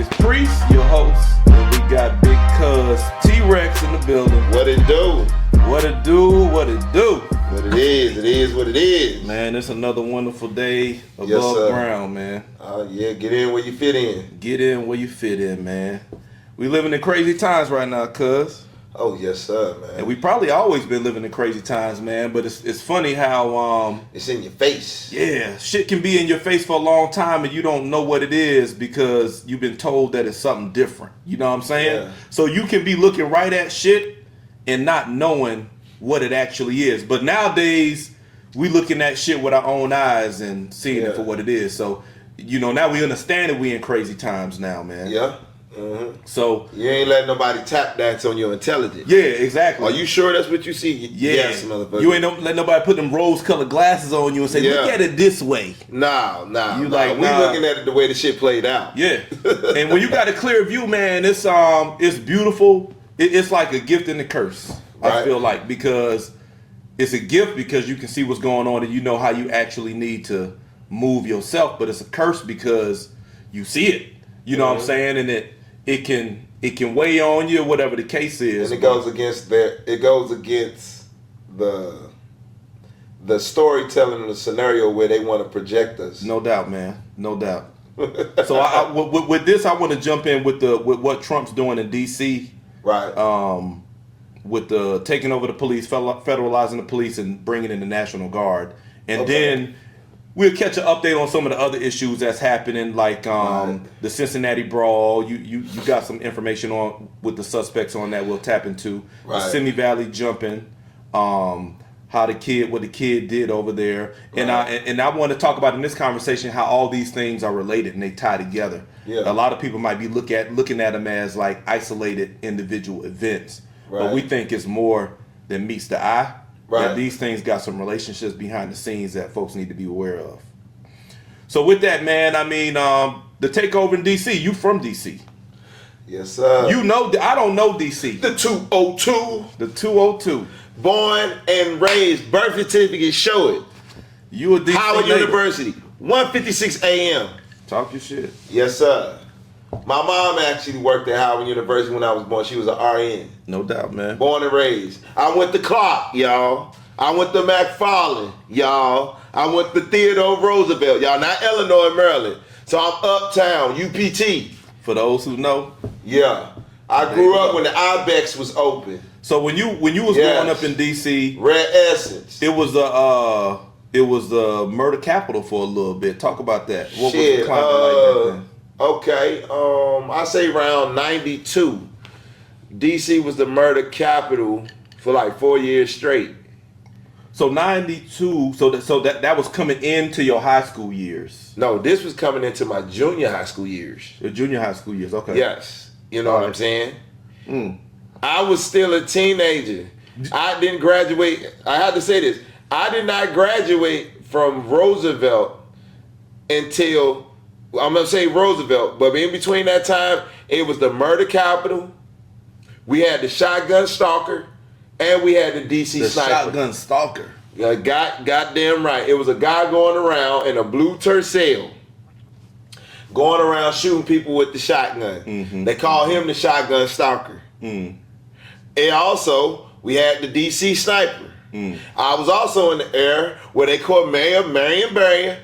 It's Priest, your host, and we got Big Cuz T-Rex in the building. What it do? What it do, what it do. What it is what it is. Man, it's another wonderful day above Yes, sir. ground, man. Yeah, get in where you fit in. Get in where you fit in, man. We living in crazy times right now, cuz. Oh, yes, sir, man. And we probably always been living in crazy times, man. But it's funny how It's in your face. yeah, shit can be in your face for a long time and you don't know what it is because you've been told that it's something different. You know what I'm saying? Yeah. So you can be looking right at shit and not knowing what it actually is. But nowadays, we looking at shit with our own eyes and seeing it for what it is. So, you know, now we understand that we in crazy times now, man. Yeah. Mm-hmm. So you ain't letting nobody tap dance on your intelligence. yeah, exactly. Are you sure that's what you see? Yeah. Yes, motherfucker. You ain't let nobody put them rose-colored glasses on you and say, look at it this way. Nah. You nah. like, we nah. looking at it the way the shit played out. Yeah. And when you got a clear view, man, it's beautiful. It's like a gift and a curse. I Right. feel like, because it's a gift because you can see what's going on and you know how you actually need to move yourself, but it's a curse because you see it. You know what I'm saying? And it can weigh on you, whatever the case is. And it goes against the storytelling of the scenario where they want to project us. No doubt, man. No doubt. So with this, I want to jump in with what Trump's doing in D.C. Right. With the taking over the police, federalizing the police, and bringing in the National Guard, and then we'll catch an update on some of the other issues that's happening, like the Cincinnati Brawl. You got some information on with the suspects on that we'll tap into. The Simi Valley jumping, what the kid did over there, and I want to talk about in this conversation how all these things are related and they tie together. Yeah. A lot of people might be looking at them as like isolated individual events. But we think it's more than meets the eye. Right. That these things got some relationships behind the scenes that folks need to be aware of. So with that, man, I mean, the takeover in D.C., you from D.C. Yes, sir. You know, I don't know D.C. The 202. The 202. Born and raised. Birth certificate show it. You a D.C. Howard native. University. 1:56 a.m. Talk your shit. Yes, sir. My mom actually worked at Howard University when I was born. She was an RN. No doubt, man. Born and raised. I went to Clark, y'all. I went to McFarland, y'all. I went to Theodore Roosevelt, y'all. Not Illinois, Maryland. So I'm uptown, UPT. For those who know. Yeah. I grew up when the Ibex was open. So when you was growing up in D.C., Red Essence. it was the murder capital for a little bit. Talk about that. What was the climate like back then? Okay, I say around 92. DC was the murder capital for like 4 years straight. So 92, so that was coming into your high school years. No, this was coming into my junior high school years. Your junior high school years, okay. Yes, you know what I'm saying? Mm. I was still a teenager. I didn't graduate. I had to say this. I did not graduate from Roosevelt until, I'm going to say Roosevelt, but in between that time, it was the murder capital. We had the shotgun stalker, and we had the DC sniper. Shotgun stalker. Yeah, goddamn right. It was a guy going around in a blue Tercel, going around shooting people with the shotgun. Mm-hmm. They call him the shotgun stalker. Mm. And also, we had the DC sniper. Mm. I was also in the era where they caught Mayor Barry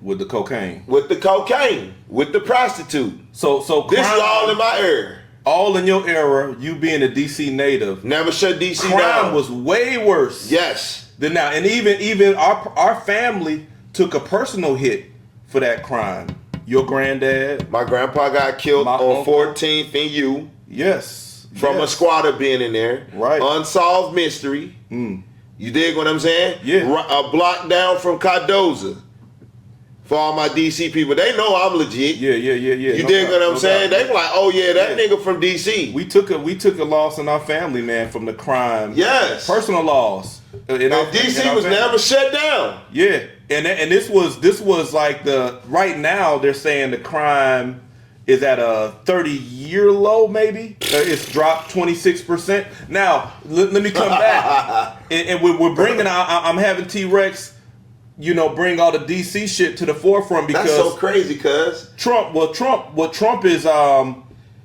With the cocaine. with the cocaine, with the prostitute. So This crime, is all in my era. all in your era, you being a DC native, Never shut DC crime down. was way worse Yes. than now. And even our family took a personal hit for that crime. Your granddad. My grandpa got killed My on uncle. 14th and U Yes. from a squatter being in there. Right. Unsolved mystery. Mm. You dig what I'm saying? Yeah. A block down from Cardoza. For all my DC people, they know I'm legit. Yeah. You No dig doubt, what I'm no saying? doubt. They be like, oh yeah, that nigga from DC. We took a loss in our family, man, from the crime. Yes. Personal loss. In our- And DC in our was family. never shut down. Yeah, and this was like right now they're saying the crime is at a 30-year low, maybe. It's dropped 26%. Now, let me come back. and we're bringing, I'm having T-Rex bring all the DC shit to the forefront because that's so crazy, cuz. What Trump is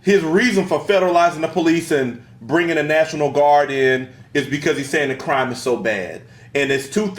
his reason for federalizing the police and bringing the National Guard in is because he's saying the crime is so bad. And it's two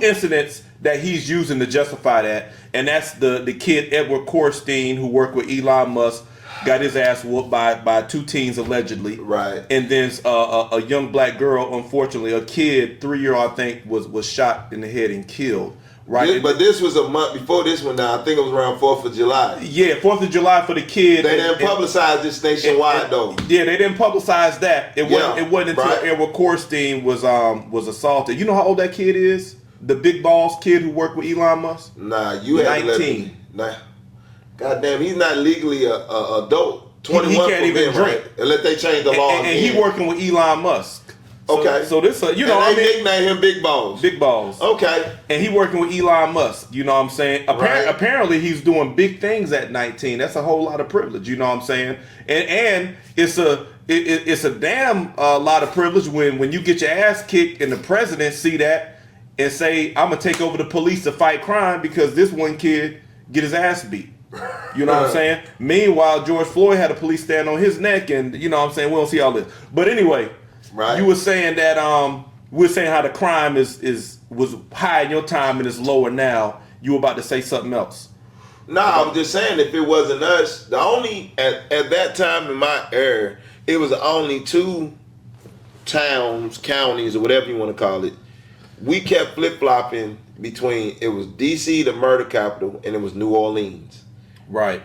incidents that he's using to justify that. And that's the kid Edward Korstein, who worked with Elon Musk, got his ass whooped by 2 teens allegedly. Right. And then a young black girl, unfortunately, a kid, 3-year-old, I think, was shot in the head and killed. Right. But this was a month before this one now. I think it was around 4th of July. Yeah, 4th of July for the kid. They didn't publicize this nationwide though. Yeah, they didn't publicize that. It wasn't until Edward Korstein was assaulted. You know how old that kid is? The big balls kid who worked with Elon Musk? Nah, you had 19. Nah. Goddamn, he's not legally a adult. 21 he can't even drink. Right? Unless they change the law. And he working with Elon Musk. Okay. So this, they nickname him Big Balls. Big Balls. Okay. And he working with Elon Musk. You know what I'm saying? Apparently he's doing big things at 19. That's a whole lot of privilege. You know what I'm saying? And it's a damn lot of privilege when you get your ass kicked and the president see that and say, I'm gonna take over the police to fight crime because this one kid get his ass beat. You know what I'm saying? Meanwhile, George Floyd had a police stand on his neck, and you know what I'm saying? We don't see all this. But anyway. Right. You were saying that we were saying how the crime was high in your time and is lower now. You were about to say something else. No, I was just saying if it wasn't us, the only at that time in my era, it was only 2 towns, counties, or whatever you want to call it. We kept flip-flopping between it was DC, the murder capital, and it was New Orleans. Right.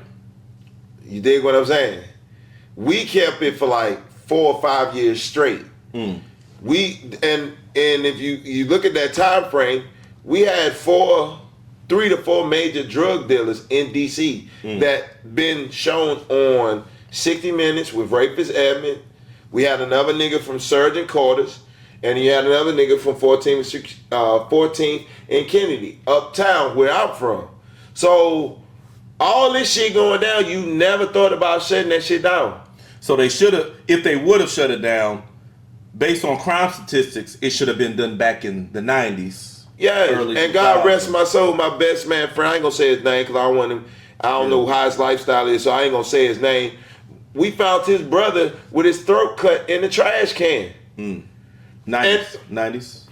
You dig what I'm saying? We kept it for like 4 or 5 years straight. We and if you look at that time frame, we had 3 to 4 major drug dealers in DC that been shown on 60 Minutes with Rapist Edmond. We had another nigga from Sergeant Quarters, and he had another nigga from 14th and Kennedy, uptown where I'm from. So all this shit going down, you never thought about shutting that shit down. So they should have, if they would have shut it down, based on crime statistics, it should have been done back in the 90s. Yeah, and God rest my soul, my best man friend, I ain't gonna say his name because I don't want him, I don't know how his lifestyle is, so I ain't gonna say his name. We found his brother with his throat cut in the trash can. 90s.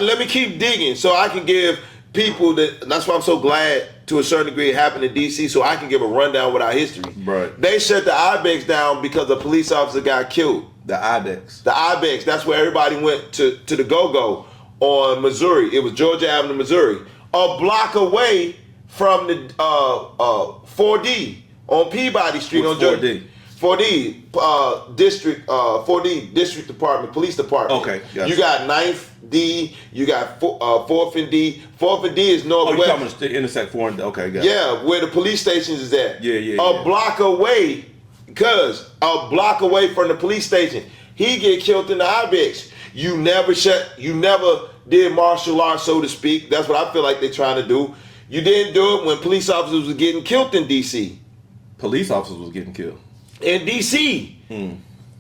Let me keep digging so I can give people that's why I'm so glad to a certain degree it happened in DC so I can give a rundown with our history. Right. They shut the Ibex down because a police officer got killed. The Ibex. That's where everybody went to the go-go on Missouri. It was Georgia Avenue, Missouri. A block away from the 4D on Peabody Street. What's on 4D? 4D district 4D district department, police department. Okay, gotcha. You got 9th D, you got 4th and D. 4th and D is northwest. Oh, you're talking about the intersect 4 and D. Okay, got it. Yeah, where the police stations is at. Yeah. A block away, a block away from the police station. He get killed in the Ibex. You never did martial arts, so to speak. That's what I feel like they're trying to do. You didn't do it when police officers was getting killed in DC. Police officers was getting killed. In DC.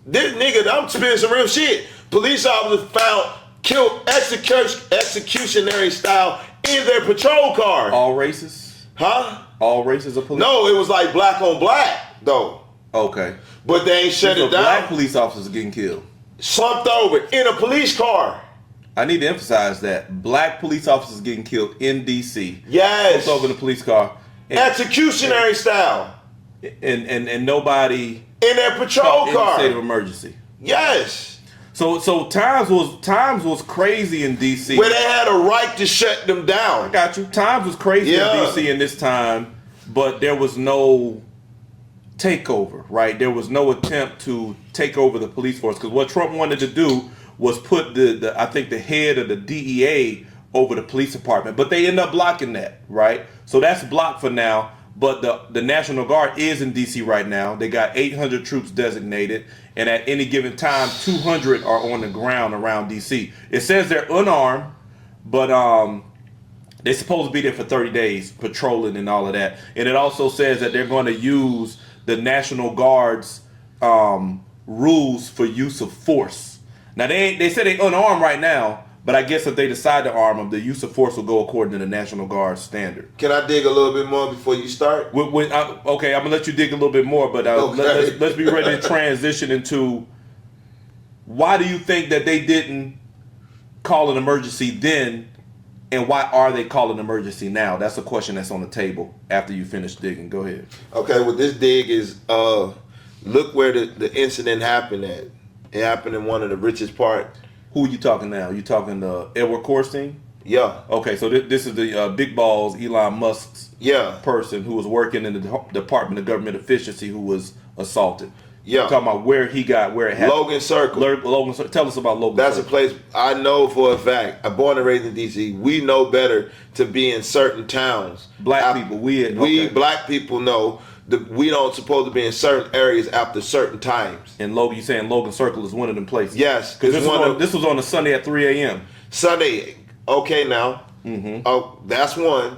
This nigga, I'm spitting some real shit. Police officers found killed executionary style in their patrol car. All races? Huh? All races of police? No, it was like black on black, though. Okay. But they ain't shut it down. Black police officers are getting killed. Slumped over in a police car. I need to emphasize that. Black police officers getting killed in DC. Yes. Slumped over in a police car. Executionary style. And nobody in their patrol car. In state of emergency. Yes. So times was crazy in DC. Where they had a right to shut them down. I got you. Times was crazy in DC in this time, but there was no takeover, right? There was no attempt to take over the police force because what Trump wanted to do was put I think the head of the DEA over the police department, but they end up blocking that, right? So that's blocked for now. But the National Guard is in D.C. right now. They got 800 troops designated, and at any given time, 200 are on the ground around D.C. It says they're unarmed, but they're supposed to be there for 30 days, patrolling and all of that. And it also says that they're going to use the National Guard's rules for use of force. Now, they say they're unarmed right now, But I guess if they decide to arm them, the use of force will go according to the National Guard standard. Can I dig a little bit more before you start? Okay, I'm gonna let you dig a little bit more, but let's be ready to transition into why do you think that they didn't call an emergency then, and why are they calling an emergency now? That's a question that's on the table after you finish digging. Go ahead. Okay, well, this dig is look where the incident happened at. It happened in one of the richest parts. Who are you talking now? You talking to Edward Corstein? Yeah. Okay, so this is the Big Balls, Elon Musk's person who was working in the Department of Government Efficiency who was assaulted. Yeah. You're talking about where it happened. Logan Circle. Logan Circle. Tell us about Logan Circle. That's a place I know for a fact. I'm born and raised in D.C. We know better to be in certain towns. Black people. We black people know that we don't supposed to be in certain areas after certain times. And you saying Logan Circle is one of them places? Yes. Because this was on a Sunday at 3 a.m. Sunday. Okay, now. Mm-hmm. Oh, that's one.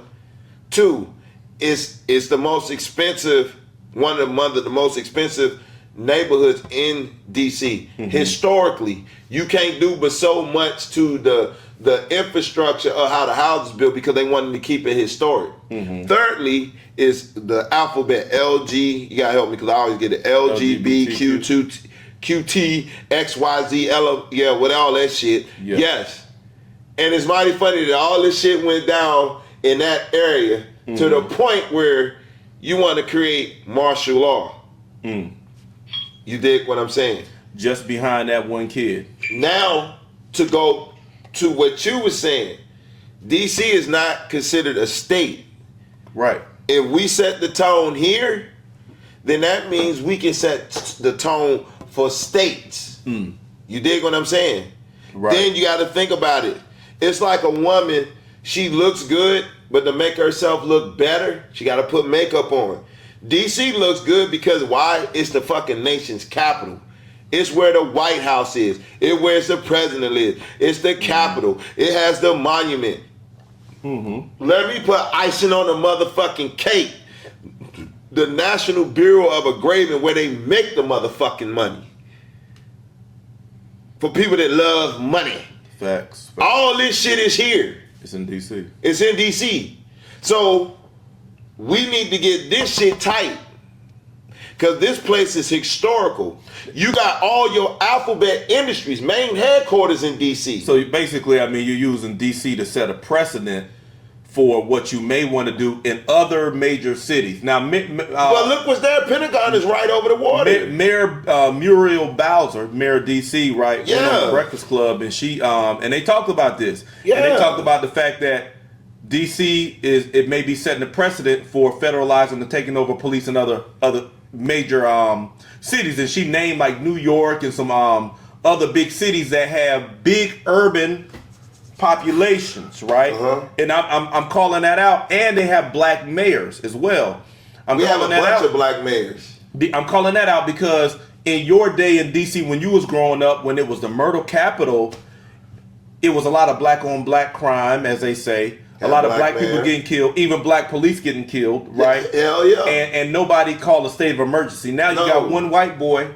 Two, it's the most expensive, one of the most expensive neighborhoods in DC. Mm-hmm. Historically, you can't do but so much to the infrastructure of how the houses built because they wanted to keep it historic. Mm-hmm. Thirdly is the alphabet LG. You gotta help me because I always get it LGBTQ, QT, XYZ, with all that shit. Yeah. Yes. And it's mighty funny that all this shit went down in that area to the point where you want to create martial law. Mm. You dig what I'm saying? Just behind that one kid. Now, to go to what you were saying, DC is not considered a state. Right. If we set the tone here, then that means we can set the tone for states. Mm. You dig what I'm saying? Right. Then you got to think about it. It's like a woman, she looks good, but to make herself look better, she got to put makeup on. DC looks good because why? It's the fucking nation's capital. It's where the White House is. It's where the president lives. It's the Capitol. It has the monument. Mm-hmm. Let me put icing on the motherfucking cake. The National Bureau of Engraving, where they make the motherfucking money. For people that love money. Facts. All this shit is here. It's in DC. It's in DC. So we need to get this shit tight. Because this place is historical. You got all your alphabet industries, main headquarters in DC. So basically, you're using DC to set a precedent for what you may want to do in other major cities. Now, well, look what's there. Pentagon is right over the water. Mayor Muriel Bowser, Mayor of DC, right? Yeah. Went on the Breakfast Club, and she and they talked about this. Yeah. And they talked about the fact that DC it may be setting a precedent for federalizing and taking over police in other major cities, and she named like New York and some other big cities that have big urban populations, right? Uh-huh. And I'm calling that out, and they have black mayors as well. We have a bunch of black mayors. I'm calling that out because in your day in DC, when you was growing up, when it was the murder capital, it was a lot of black on black crime, as they say. A lot of black people getting killed, even black police getting killed, right? Hell yeah. And nobody called a state of emergency. Now you got one white boy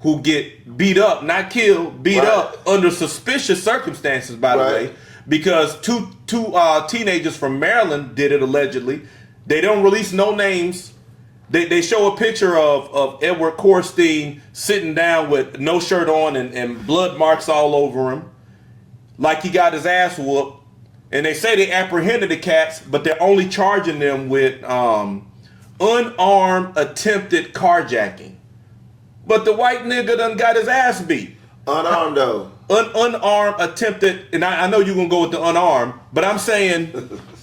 who get beat up, not killed, beat up under suspicious circumstances, by the way, because two teenagers from Maryland did it allegedly. They don't release no names. They show a picture of Edward Corstein sitting down with no shirt on and blood marks all over him, like he got his ass whooped. And they say they apprehended the cats, but they're only charging them with unarmed attempted carjacking. But the white nigga done got his ass beat. Unarmed though. Unarmed attempted, and I know you're going to go with the unarmed, but I'm saying,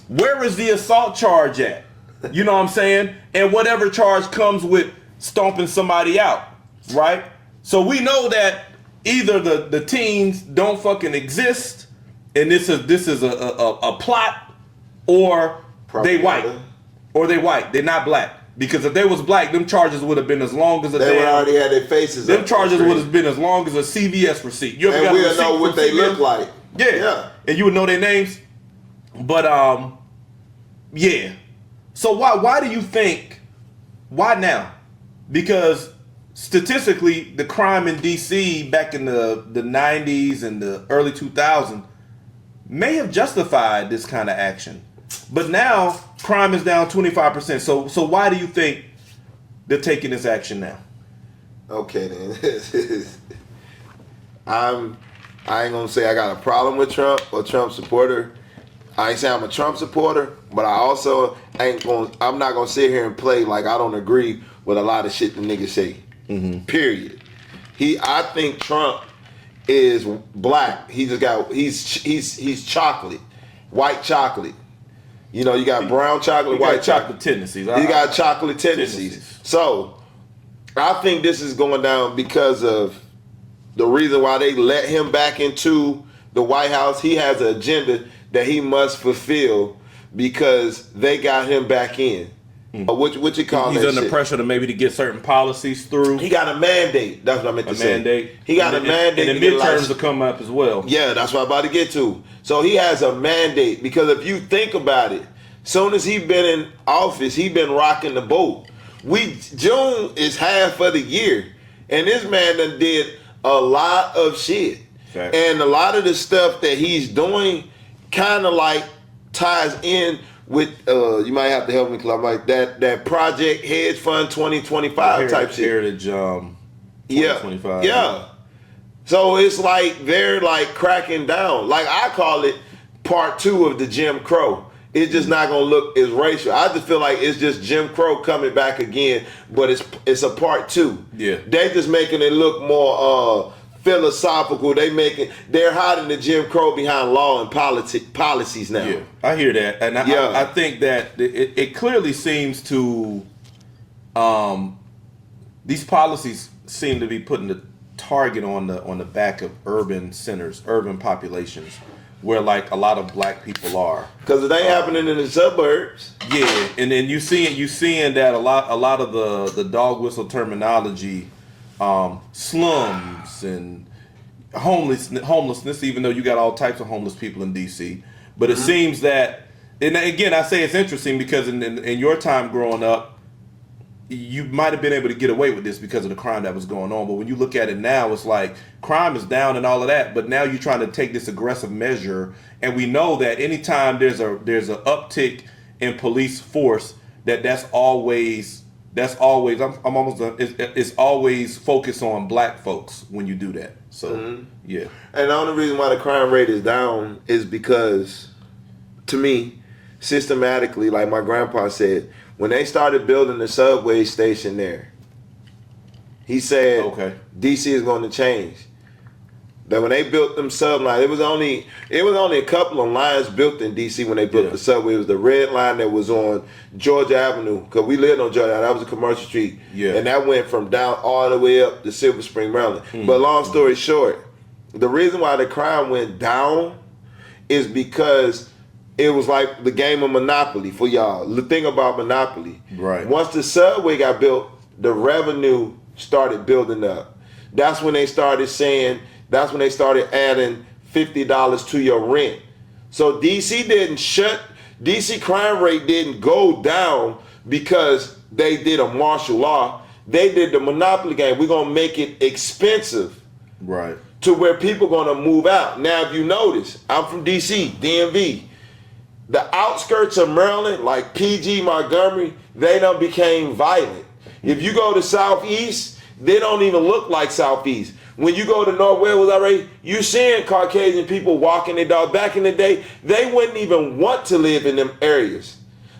where is the assault charge at? You know what I'm saying? And whatever charge comes with stomping somebody out, right? So we know that either the teens don't fucking exist, and this is a plot, or they white. They're not black. Because if they was black, them charges would have been as long as they would already had their faces. Them charges would have been as long as a CVS receipt. You ever and got we'll know what they look like. Yeah. And you would know their names. But yeah. So why do you think? Why now? Because statistically, the crime in DC back in the 90s and the early 2000s may have justified this kind of action. But now crime is down 25%. So why do you think they're taking this action now? Okay, then. I ain't gonna say I got a problem with Trump or Trump supporter. I ain't saying I'm a Trump supporter, but I'm not gonna sit here and play like I don't agree with a lot of shit the niggas say. Mm-hmm. Period. I think Trump is black. He's chocolate, white chocolate. You know, you got brown chocolate, white chocolate tendencies. You got chocolate tendencies. So I think this is going down because of the reason why they let him back into the White House. He has an agenda that he must fulfill because they got him back in. What you call that He's under shit? pressure to get certain policies through. He got a mandate. That's what I meant to say. Mandate. He got a mandate. And the midterms will come up as well. Yeah, that's what I'm about to get to. So he has a mandate because if you think about it, soon as he been in office, he been rocking the boat. June is half of the year, and this man done did a lot of shit. Fact. And a lot of the stuff that he's doing kind of like ties in with you might have to help me, because I'm like that Project Hedge Fund 2025 type shit. Heritage 2025. Yeah. So it's like they're like cracking down. Like I call it part 2 of the Jim Crow. It's just not gonna look as racial. I just feel like it's just Jim Crow coming back again, but it's a part 2. Yeah. They just making it look more philosophical. They're hiding the Jim Crow behind law and policies now. Yeah, I hear that, and I think that it clearly seems to these policies seem to be putting the target on the back of urban centers, urban populations, where like a lot of black people are. Because it ain't happening in the suburbs. Yeah, and then you seeing that a lot of the dog whistle terminology, slums and homelessness, even though you got all types of homeless people in DC. But it seems that, and again, I say it's interesting because in your time growing up, you might have been able to get away with this because of the crime that was going on. But when you look at it now, it's like crime is down and all of that. But now you're trying to take this aggressive measure, and we know that anytime there's an uptick in police force, it's always focused on black folks when you do that. So yeah. And the only reason why the crime rate is down is because, to me, systematically, like my grandpa said, when they started building the subway station there, he said, DC is going to change. That when they built them sub lines, it was only a couple of lines built in DC when they built the subway. It was the red line that was on Georgia Avenue, because we lived on Georgia Avenue. That was a commercial street. Yeah. And that went from down all the way up to Silver Spring, Maryland. But long story short, the reason why the crime went down is because it was like the game of Monopoly for y'all. The thing about Monopoly. Right. Once the subway got built, the revenue started building up. That's when they started adding $50 to your rent. So DC crime rate didn't go down because they did a martial law. They did the Monopoly game. We're going to make it expensive. Right. To where people going to move out. Now, if you notice, I'm from DC, DMV. The outskirts of Maryland, like PG, Montgomery, they done became violent. If you go to Southeast, they don't even look like Southeast. When you go to Northwest, you're seeing Caucasian people walking their dog. Back in the day, they wouldn't even want to live in them areas.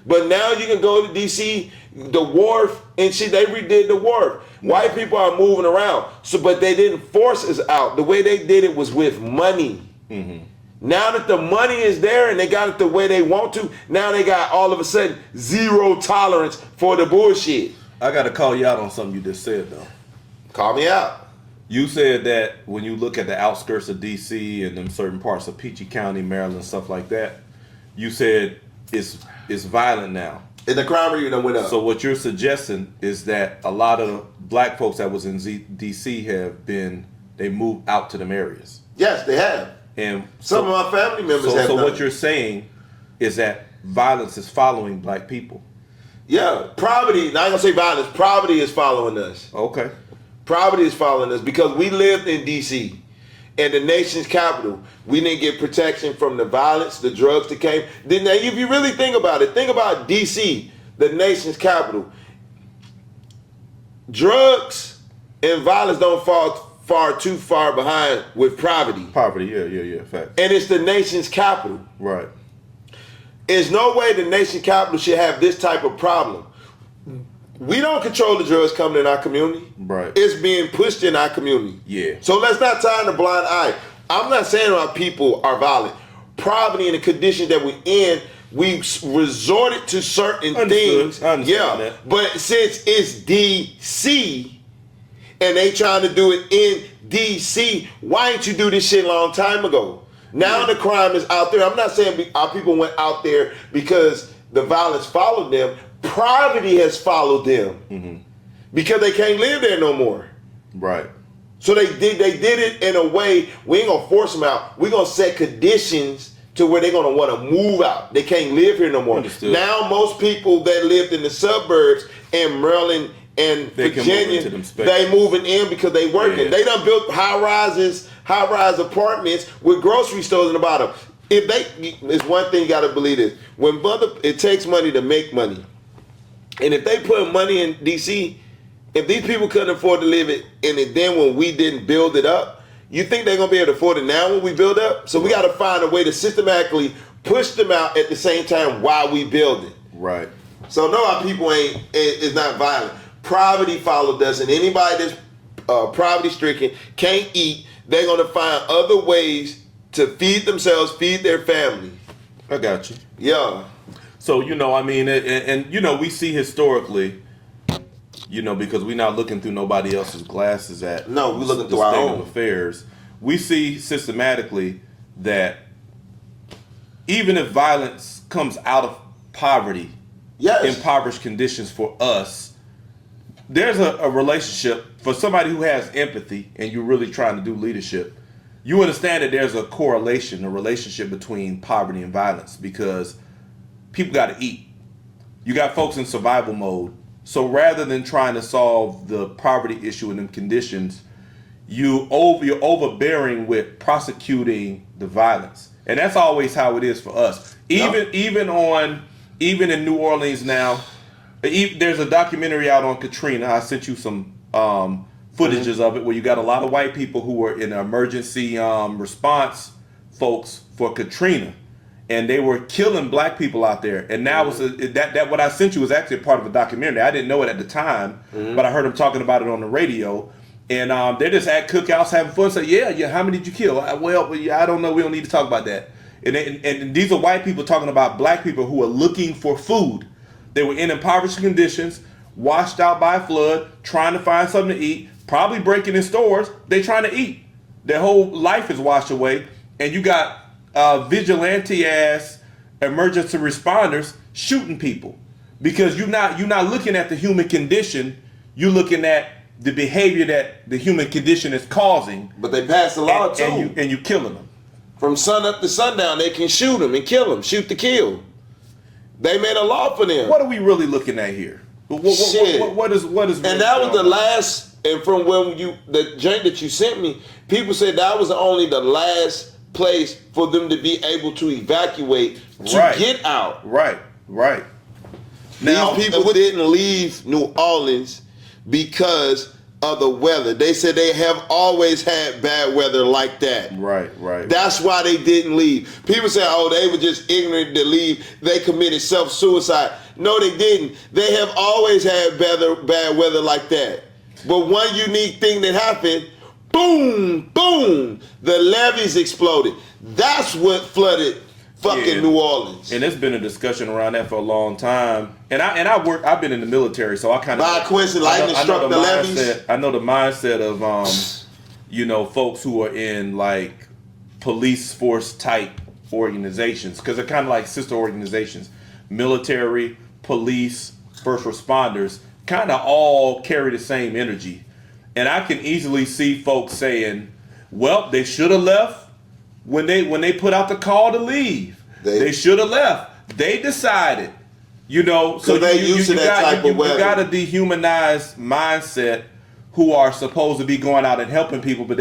But now you can go to DC, the wharf, and shit, they redid the wharf. White people are moving around, but they didn't force us out. The way they did it was with money. Mm-hmm. Now that the money is there and they got it the way they want to, now they got all of a sudden zero tolerance for the bullshit. I got to call you out on something you just said, though. Call me out. You said that when you look at the outskirts of D.C. and in certain parts of Peachey County, Maryland, stuff like that, you said it's violent now. And the crime rate went up. So what you're suggesting is that a lot of black folks that was in D.C. they moved out to them areas. Yes, they have. And some of my family members have. So what you're saying is that violence is following black people. Yeah, poverty. Not gonna say violence. Poverty is following us. Okay. Poverty is following us because we lived in DC, in the nation's capital, we didn't get protection from the violence, the drugs that came. Then, if you really think about it, think about D.C., the nation's capital. Drugs and violence don't fall too far behind with poverty. Poverty, yeah, fact. And it's the nation's capital. Right. There's no way the nation's capital should have this type of problem. We don't control the drugs coming in our community. Right. It's being pushed in our community. Yeah. So let's not turn a blind eye. I'm not saying our people are violent. Poverty and the condition that we're in, we resorted to certain things. I understand that. But since it's D.C. and they trying to do it in D.C., why didn't you do this shit a long time ago? Now the crime is out there. I'm not saying our people went out there because the violence followed them. Poverty has followed them because they can't live there no more. Right. So they did it in a way, we ain't gonna force them out. We're gonna set conditions to where they're gonna want to move out. They can't live here no more. Understood. Now most people that lived in the suburbs in Maryland and They can move Virginia, into them spaces. they moving in because they working. Yeah. They done built high-rise apartments with grocery stores in the bottom. It's one thing you gotta believe this. It takes money to make money. And if they put money in DC, if these people couldn't afford to live it, and then when we didn't build it up, you think they're gonna be able to afford it now when we build up? So we gotta find a way to systematically push them out at the same time while we build it. Right. So no, our people is not violent. Poverty followed us, and anybody that's poverty stricken can't eat, they're gonna find other ways to feed themselves, feed their family. I got you. Yeah. So, and we see historically, because we're not looking through nobody else's glasses at No, we're looking the through our state own. of affairs. We see systematically that even if violence comes out of poverty, Yes. impoverished conditions for us, there's a relationship for somebody who has empathy and you're really trying to do leadership. You understand that there's a correlation, a relationship between poverty and violence because people got to eat. You got folks in survival mode. So rather than trying to solve the poverty issue in them conditions, you're overbearing with prosecuting the violence. And that's always how it is for us. Even in New Orleans now, there's a documentary out on Katrina. I sent you some footages of it where you got a lot of white people who were in emergency response folks for Katrina. And they were killing black people out there. And now that what I sent you was actually a part of a documentary. I didn't know it at the time, but I heard them talking about it on the radio. And they're just at cookouts having fun. Say, yeah, how many did you kill? I don't know. We don't need to talk about that. And these are white people talking about black people who are looking for food. They were in impoverished conditions, washed out by a flood, trying to find something to eat, probably breaking in stores. They're trying to eat. Their whole life is washed away. And you got vigilante ass emergency responders shooting people because you're not looking at the human condition, you're looking at the behavior that the human condition is causing. But they passed a law too. And you killing them. From sun up to sundown, they can shoot them and kill them. Shoot to kill. They made a law for them. What are we really looking at here? What is and that was the last. And from when the joint that you sent me, people said that was only the last place for them to be able to evacuate to get out. Right. Now, these people didn't leave New Orleans because of the weather. They said they have always had bad weather like that. Right. That's why they didn't leave. People say, oh, they were just ignorant to leave. They committed self-suicide. No, they didn't. They have always had bad weather like that. But one unique thing that happened, boom, the levees exploded. That's what flooded fucking New Orleans. And there's been a discussion around that for a long time. And I've been in the military, so I kind of by coincidence, lightning struck the levees. I know the mindset of folks who are in like police force type organizations because they're kind of like sister organizations, military, police, first responders, kind of all carry the same energy. And I can easily see folks saying, well, they should have left when they put out the call to leave. They should have left. They decided, so they used to that type of weather. You got a dehumanized mindset who are supposed to be going out and helping people, but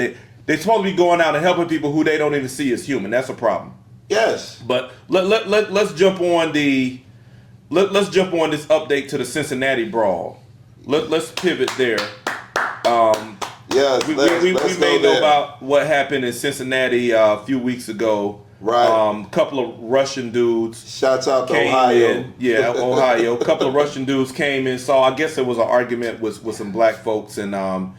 They're supposed to be going out and helping people who they don't even see as human. That's a problem. Yes. But let's jump on let's jump on this update to the Cincinnati Brawl. Let's pivot there. Yes, we let's may go know there. about what happened in Cincinnati a few weeks ago. Right. Couple of Russian dudes Shouts out to came Ohio. in. Yeah, Ohio. A couple of Russian dudes came in. So I guess it was an argument with some black folks, and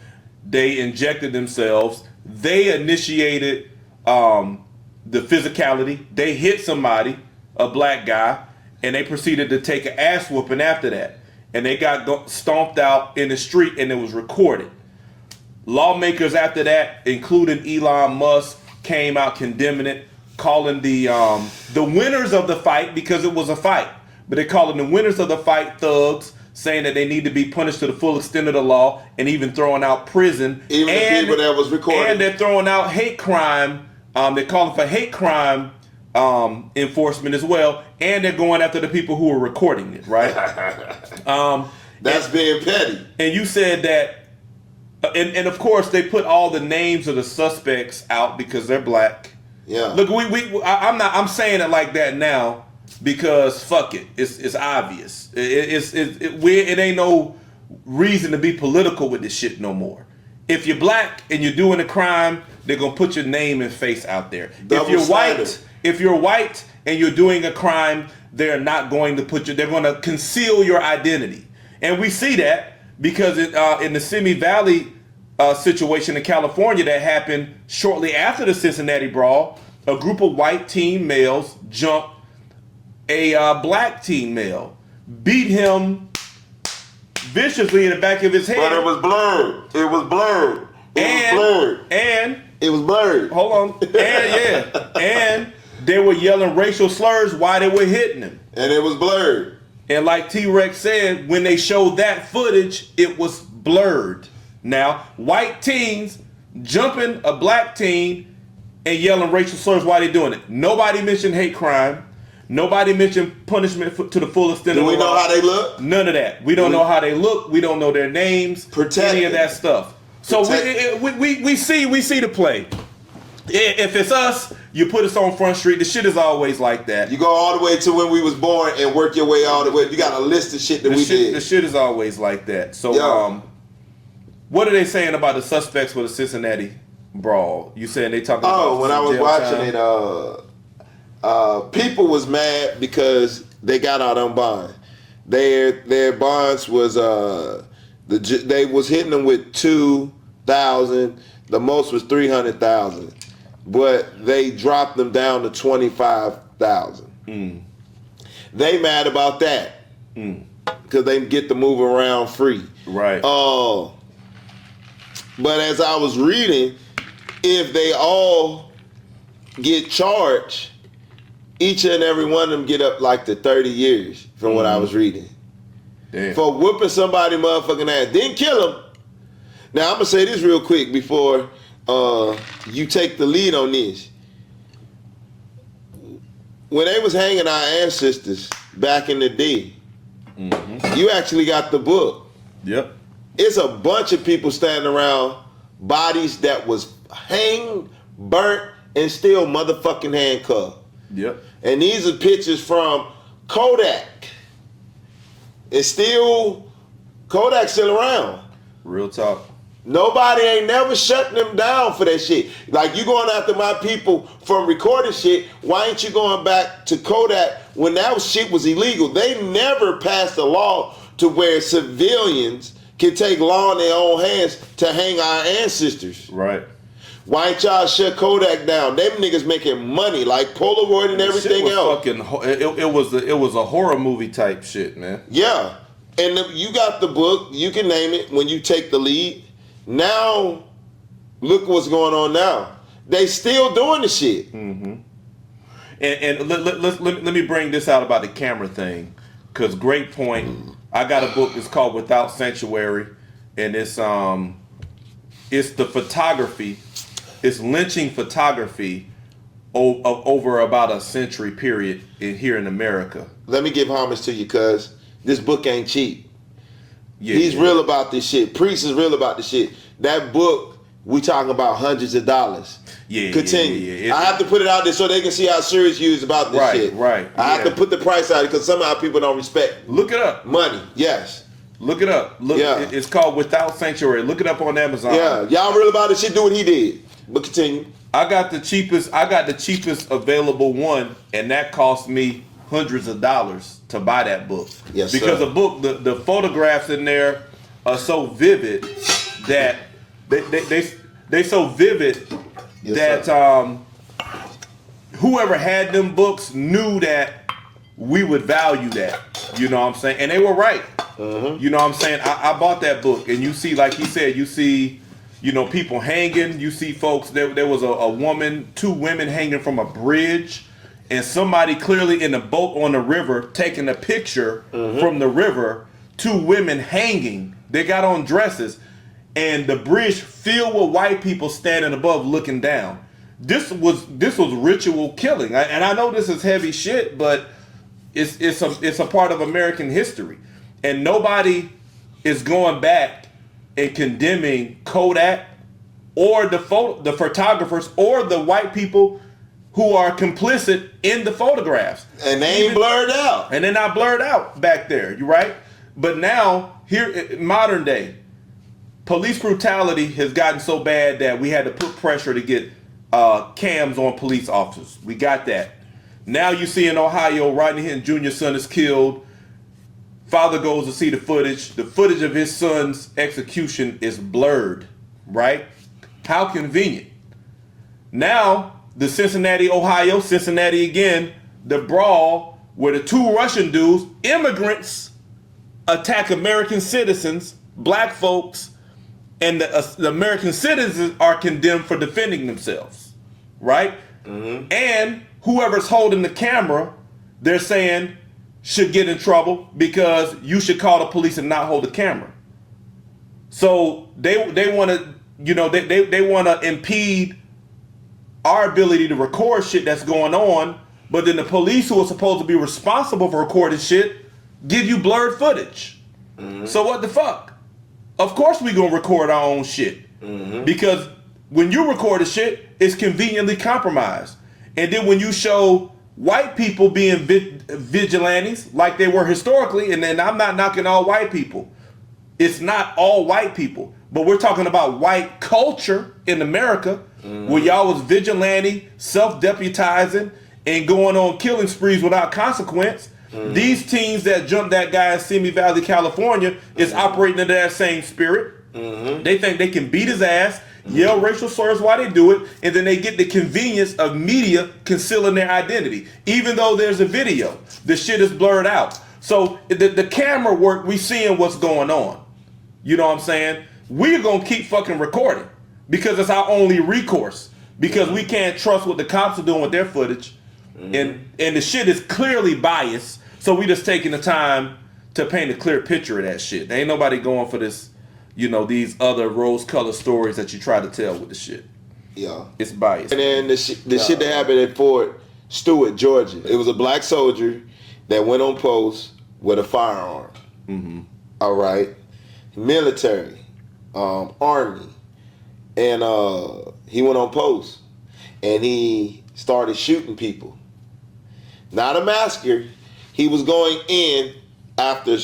they injected themselves. They initiated the physicality. They hit somebody, a black guy, and they proceeded to take an ass whooping after that. And they got stomped out in the street, and it was recorded. Lawmakers after that, including Elon Musk, came out condemning it, calling the winners of the fight, because it was a fight, but they're calling the winners of the fight thugs, saying that they need to be punished to the full extent of the law, and even throwing out prison. Even the people that was recording. And they're throwing out hate crime. They're calling for hate crime enforcement as well, and they're going after the people who are recording it, right? That's being petty. And you said that, and of course they put all the names of the suspects out because they're black. Yeah. Look, I'm saying it like that now because fuck it, it's obvious. It ain't no reason to be political with this shit no more. If you're black and you're doing a crime, they're gonna put your name and face out there. If you're white and you're doing a crime, they're not going to they're gonna conceal your identity. And we see that because in the Simi Valley situation in California that happened shortly after the Cincinnati Brawl, a group of white teen males jumped a black teen male, beat him viciously in the back of his head. But it was blurred. It was blurred. It was blurred. Hold on. And they were yelling racial slurs while they were hitting him. And it was blurred. And like T-Rex said, when they showed that footage, it was blurred. Now, white teens jumping a black teen and yelling racial slurs while they're doing it. Nobody mentioned hate crime. Nobody mentioned punishment to the full extent of the law. Do we know how they look? None of that. We don't know how they look. We don't know their names. Any of that stuff. So we see the play. If it's us, you put us on Front Street. The shit is always like that. You go all the way to when we was born and work your way all the way. You got a list of shit that we did. The shit is always like that. So what are they saying about the suspects for the Cincinnati Brawl? You saying they talking about? When I was watching it, people was mad because they got out on bond. Their bonds was they was hitting them with 2,000. The most was 300,000, but they dropped them down to 25,000. They mad about that because they get to move around free. Right. But as I was reading, if they all get charged, each and every one of them get up like to 30 years from what I was reading. Damn. For whooping somebody motherfucking ass. Didn't kill him. Now, I'm going to say this real quick before you take the lead on this. When they was hanging our ancestors back in the day, you actually got the book. Yep. It's a bunch of people standing around bodies that was hanged, burnt, and still motherfucking handcuffed. Yep. And these are pictures from Kodak. It's still, Kodak's still around. Real talk. Nobody ain't never shutting them down for that shit. Like, you going after my people from recording shit, why ain't you going back to Kodak when that shit was illegal? They never passed a law to where civilians can take law in their own hands to hang our ancestors. Right. Why ain't y'all shut Kodak down? Them niggas making money like Polaroid and everything else. It was a horror movie type shit, man. Yeah. And you got the book. You can name it when you take the lead. Now, look what's going on now. They still doing the shit. Mm-hmm. And let me bring this out about the camera thing, because great point. I got a book that's called Without Sanctuary, and it's the photography. It's lynching photography over about a century period here in America. Let me give homage to you, cuz this book ain't cheap. Yeah, he's real about this shit. Priest is real about this shit. That book we talking about hundreds of dollars. Yeah. Continue. Yeah. I have to put it out there so they can see how serious you is about this shit. Right. I have to put the price out because somehow people don't respect. Look it up. Money. Yes. Look it up. It's called Without Sanctuary. Look it up on Amazon. Yeah. Y'all real about this shit? Do what he did. But continue. I got the cheapest available one, and that cost me hundreds of dollars to buy that book. Yes, because sir. the book, the photographs in there are so vivid that they so vivid that whoever had them books knew that we would value that. You know what I'm saying? And they were right. You know what I'm saying? I bought that book, and you see, like he said, you see, people hanging. You see folks. There was a woman, 2 women hanging from a bridge, and somebody clearly in a boat on the river taking a picture from the river. 2 women hanging. They got on dresses, and the bridge filled with white people standing above, looking down. This was ritual killing, and I know this is heavy shit, but it's a part of American history, and nobody is going back and condemning Kodak or the photographers or the white people who are complicit in the photographs. And they ain't blurred out. And they're not blurred out back there, you right? But now, here in modern day, police brutality has gotten so bad that we had to put pressure to get cams on police officers. We got that. Now you see in Ohio, Rodney Hinton Jr.'s son is killed. Father goes to see the footage. The footage of his son's execution is blurred, right? How convenient. Now, the Cincinnati, Ohio, Cincinnati again, the brawl where the 2 Russian dudes, immigrants, attack American citizens, black folks, and the American citizens are condemned for defending themselves, right? And whoever's holding the camera, they're saying should get in trouble because you should call the police and not hold the camera. So they want to, they want to impede our ability to record shit that's going on, but then the police who are supposed to be responsible for recording shit give you blurred footage. So what the fuck? Of course we gonna record our own shit. Because when you record the shit, it's conveniently compromised. And then when you show white people being vigilantes like they were historically, and then I'm not knocking all white people. It's not all white people, but we're talking about white culture in America where y'all was vigilante, self-deputizing, and going on killing sprees without consequence. These teens that jumped that guy in Simi Valley, California is operating in that same spirit. They think they can beat his ass, yell racial slurs while they do it, and then they get the convenience of media concealing their identity. Even though there's a video, the shit is blurred out. So the camera work, we seeing what's going on. You know what I'm saying? We're going to keep fucking recording because it's our only recourse, because we can't trust what the cops are doing with their footage. And the shit is clearly biased, so we just taking the time to paint a clear picture of that shit. There ain't nobody going for this, these other rose-colored stories that you try to tell with the shit. Yeah. It's biased. And then the shit that happened at Fort Stewart, Georgia. It was a black soldier that went on post with a firearm. All right. Military, army. And he went on post. And he started shooting people. Not a massacre. He was going in after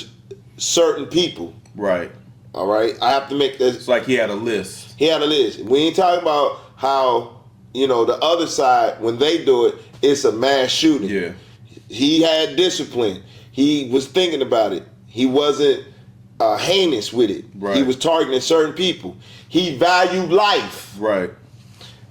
certain people. Right. All right. I have to make this. It's like he had a list. He had a list. We ain't talking about how, the other side, when they do it, it's a mass shooting. Yeah. He had discipline. He was thinking about it. He wasn't heinous with it. Right. He was targeting certain people. He valued life. Right.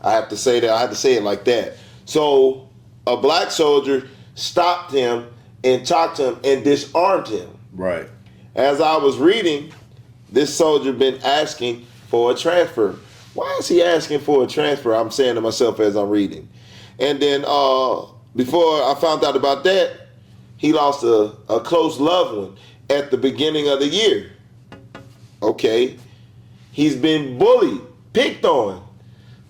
I have to say that. I have to say it like that. So a black soldier stopped him and talked to him and disarmed him. Right. As I was reading, this soldier been asking for a transfer. Why is he asking for a transfer? I'm saying to myself as I'm reading. And then before I found out about that, he lost a close loved one at the beginning of the year. Okay. He's been bullied, picked on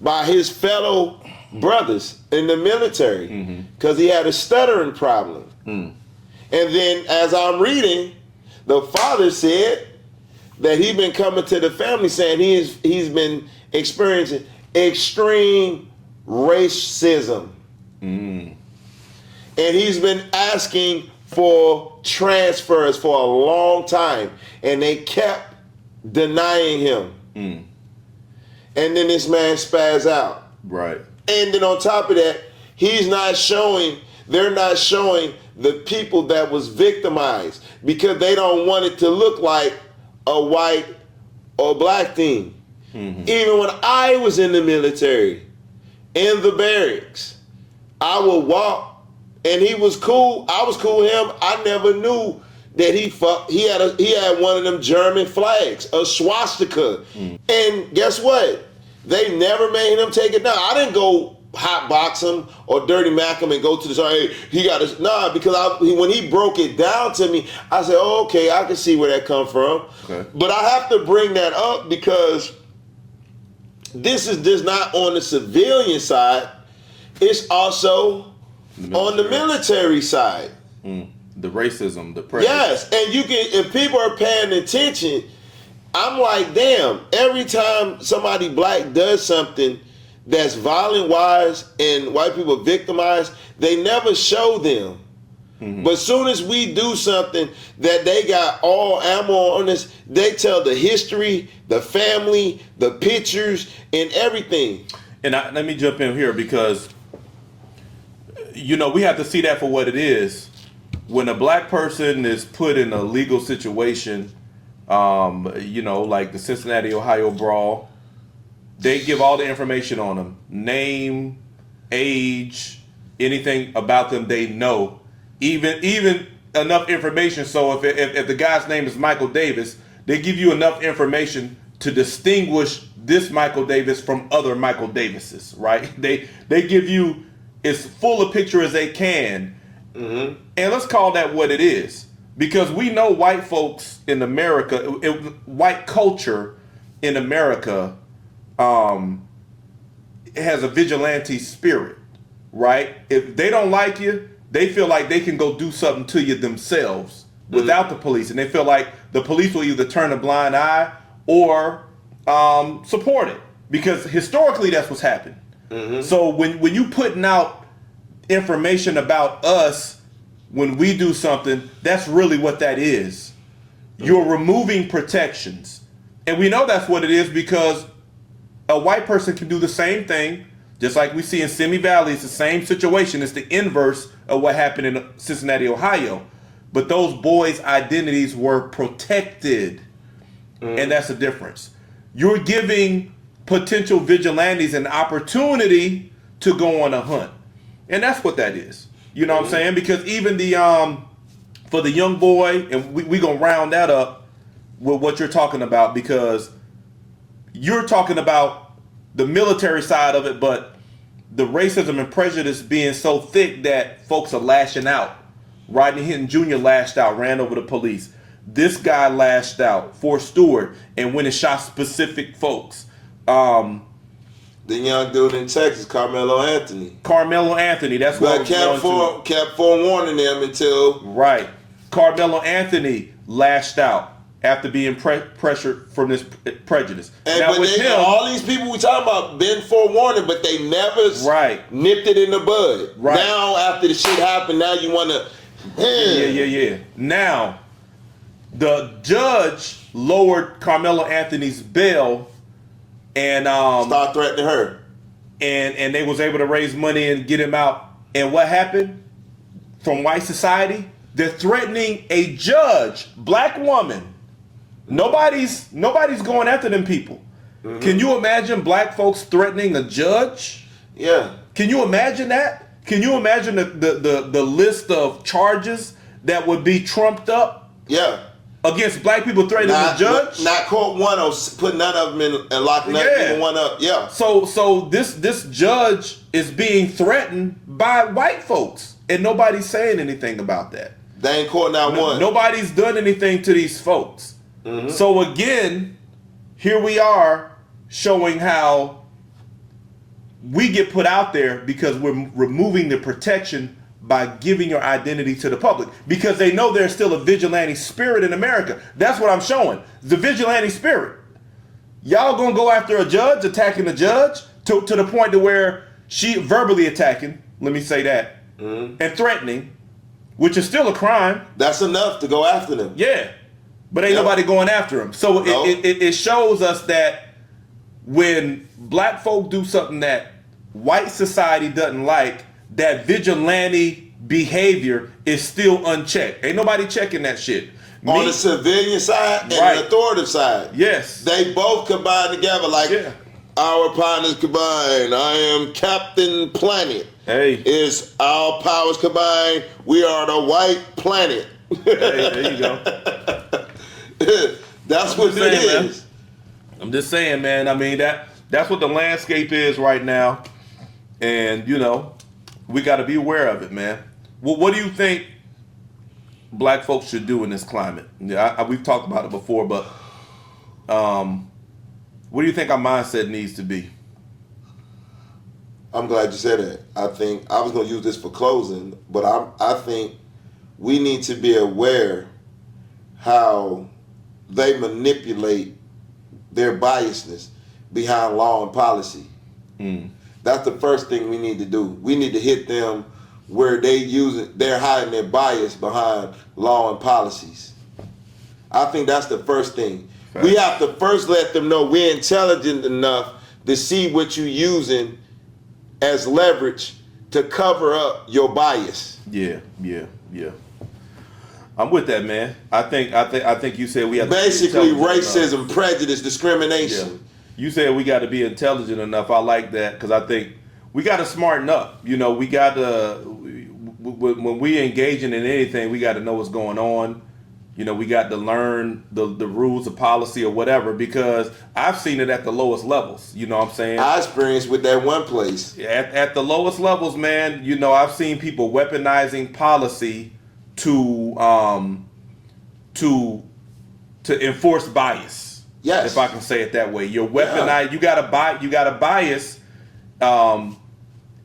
by his fellow brothers in the military because he had a stuttering problem. And then as I'm reading, the father said that he's been coming to the family saying he's been experiencing extreme racism. And he's been asking for transfers for a long time, and they kept denying him. And then this man spazzed out. Right. And then on top of that, they're not showing the people that was victimized because they don't want it to look like a white or black thing. Even when I was in the military, in the barracks, I would walk and he was cool. I was cool with him. I never knew that he had one of them German flags, a swastika. And guess what? They never made him take it down. I didn't go hot box him or dirty mac him and go to the side. Hey, he got his because when he broke it down to me, I said, oh, okay, I can see where that come from. Okay. But I have to bring that up because this is just not on the civilian side. It's also on the military side. The racism, the prejudice. Yes, and if people are paying attention, I'm like, damn, every time somebody black does something that's violent wise and white people victimized, they never show them. But as soon as we do something that they got all ammo on us, they tell the history, the family, the pictures, and everything. And let me jump in here because, we have to see that for what it is. When a black person is put in a legal situation, like the Cincinnati, Ohio Brawl, they give all the information on them. Name, age, anything about them they know. Even enough information so if the guy's name is Michael Davis, they give you enough information to distinguish this Michael Davis from other Michael Davises, right? They give you as full a picture as they can. And let's call that what it is. Because we know white folks in America, white culture in America has a vigilante spirit, right? If they don't like you, they feel like they can go do something to you themselves without the police. And they feel like the police will either turn a blind eye or support it. Because historically, that's what's happened. So when you putting out information about us when we do something, that's really what that is. You're removing protections. And we know that's what it is because a white person can do the same thing, just like we see in Simi Valley. It's the same situation. It's the inverse of what happened in Cincinnati, Ohio. But those boys' identities were protected. And that's the difference. You're giving potential vigilantes an opportunity to go on a hunt. And that's what that is. You know what I'm saying? Because even for the young boy, and we gonna round that up with what you're talking about, because you're talking about the military side of it, but the racism and prejudice being so thick that folks are lashing out. Rodney Hinton Jr. lashed out, ran over the police. This guy lashed out, Fort Stewart, and went and shot specific folks. The young dude in Texas, Carmelo Anthony, that's what kept forewarning them until... Right. Carmelo Anthony lashed out after being pressured from this prejudice. And now with him, all these people we talking about been forewarning, but they never nipped it in the bud. Right. Now after the shit happened, now you want to... Yeah. Now, the judge lowered Carmelo Anthony's bail and start threatening her. And they was able to raise money and get him out. And what happened from white society? They're threatening a judge, black woman. Nobody's going after them people. Can you imagine black folks threatening a judge? Yeah. Can you imagine that? Can you imagine the list of charges that would be trumped up? Yeah. Against black people threatening the judge? Not court one or put none of them in and lock none one up. Yeah. So this judge is being threatened by white folks, and nobody's saying anything about that. They ain't caught not one. Nobody's done anything to these folks. So again, here we are showing how we get put out there because we're removing the protection by giving your identity to the public, because they know there's still a vigilante spirit in America. That's what I'm showing. The vigilante spirit. y'all gonna go after a judge, attacking a judge to the point to where she verbally attacking, let me say that, and threatening, which is still a crime. That's enough to go after them. Yeah, but ain't nobody going after him. So it shows us that when black folk do something that white society doesn't like, that vigilante behavior is still unchecked. Ain't nobody checking that shit. On the civilian side and the authoritative side. Yes. They both combine together like our partners combined. I am Captain Planet. Hey. Is our powers combined. We are the white planet. Hey, there you go. That's what it is. I'm just saying, man. I mean, that's what the landscape is right now. And, you know, we got to be aware of it, man. What do you think black folks should do in this climate? Yeah, we've talked about it before, but what do you think our mindset needs to be? I'm glad you said that. I think I was going to use this for closing, but I think we need to be aware how they manipulate their biasness behind law and policy. That's the first thing we need to do. We need to hit them where they're hiding their bias behind law and policies. I think that's the first thing. Right. We have to first let them know we're intelligent enough to see what you're using as leverage to cover up your bias. Yeah. I'm with that, man. I think you said we have basically racism, prejudice, discrimination. Yeah. You said we got to be intelligent enough. I like that because I think we got to smarten up. You know, we got to, when we engaging in anything, we got to know what's going on. You know, we got to learn the rules of policy or whatever, because I've seen it at the lowest levels. You know what I'm saying? I experienced with that one place. At the lowest levels, man, you know, I've seen people weaponizing policy to enforce bias. Yes. If I can say it that way. You're weaponized. You got a bias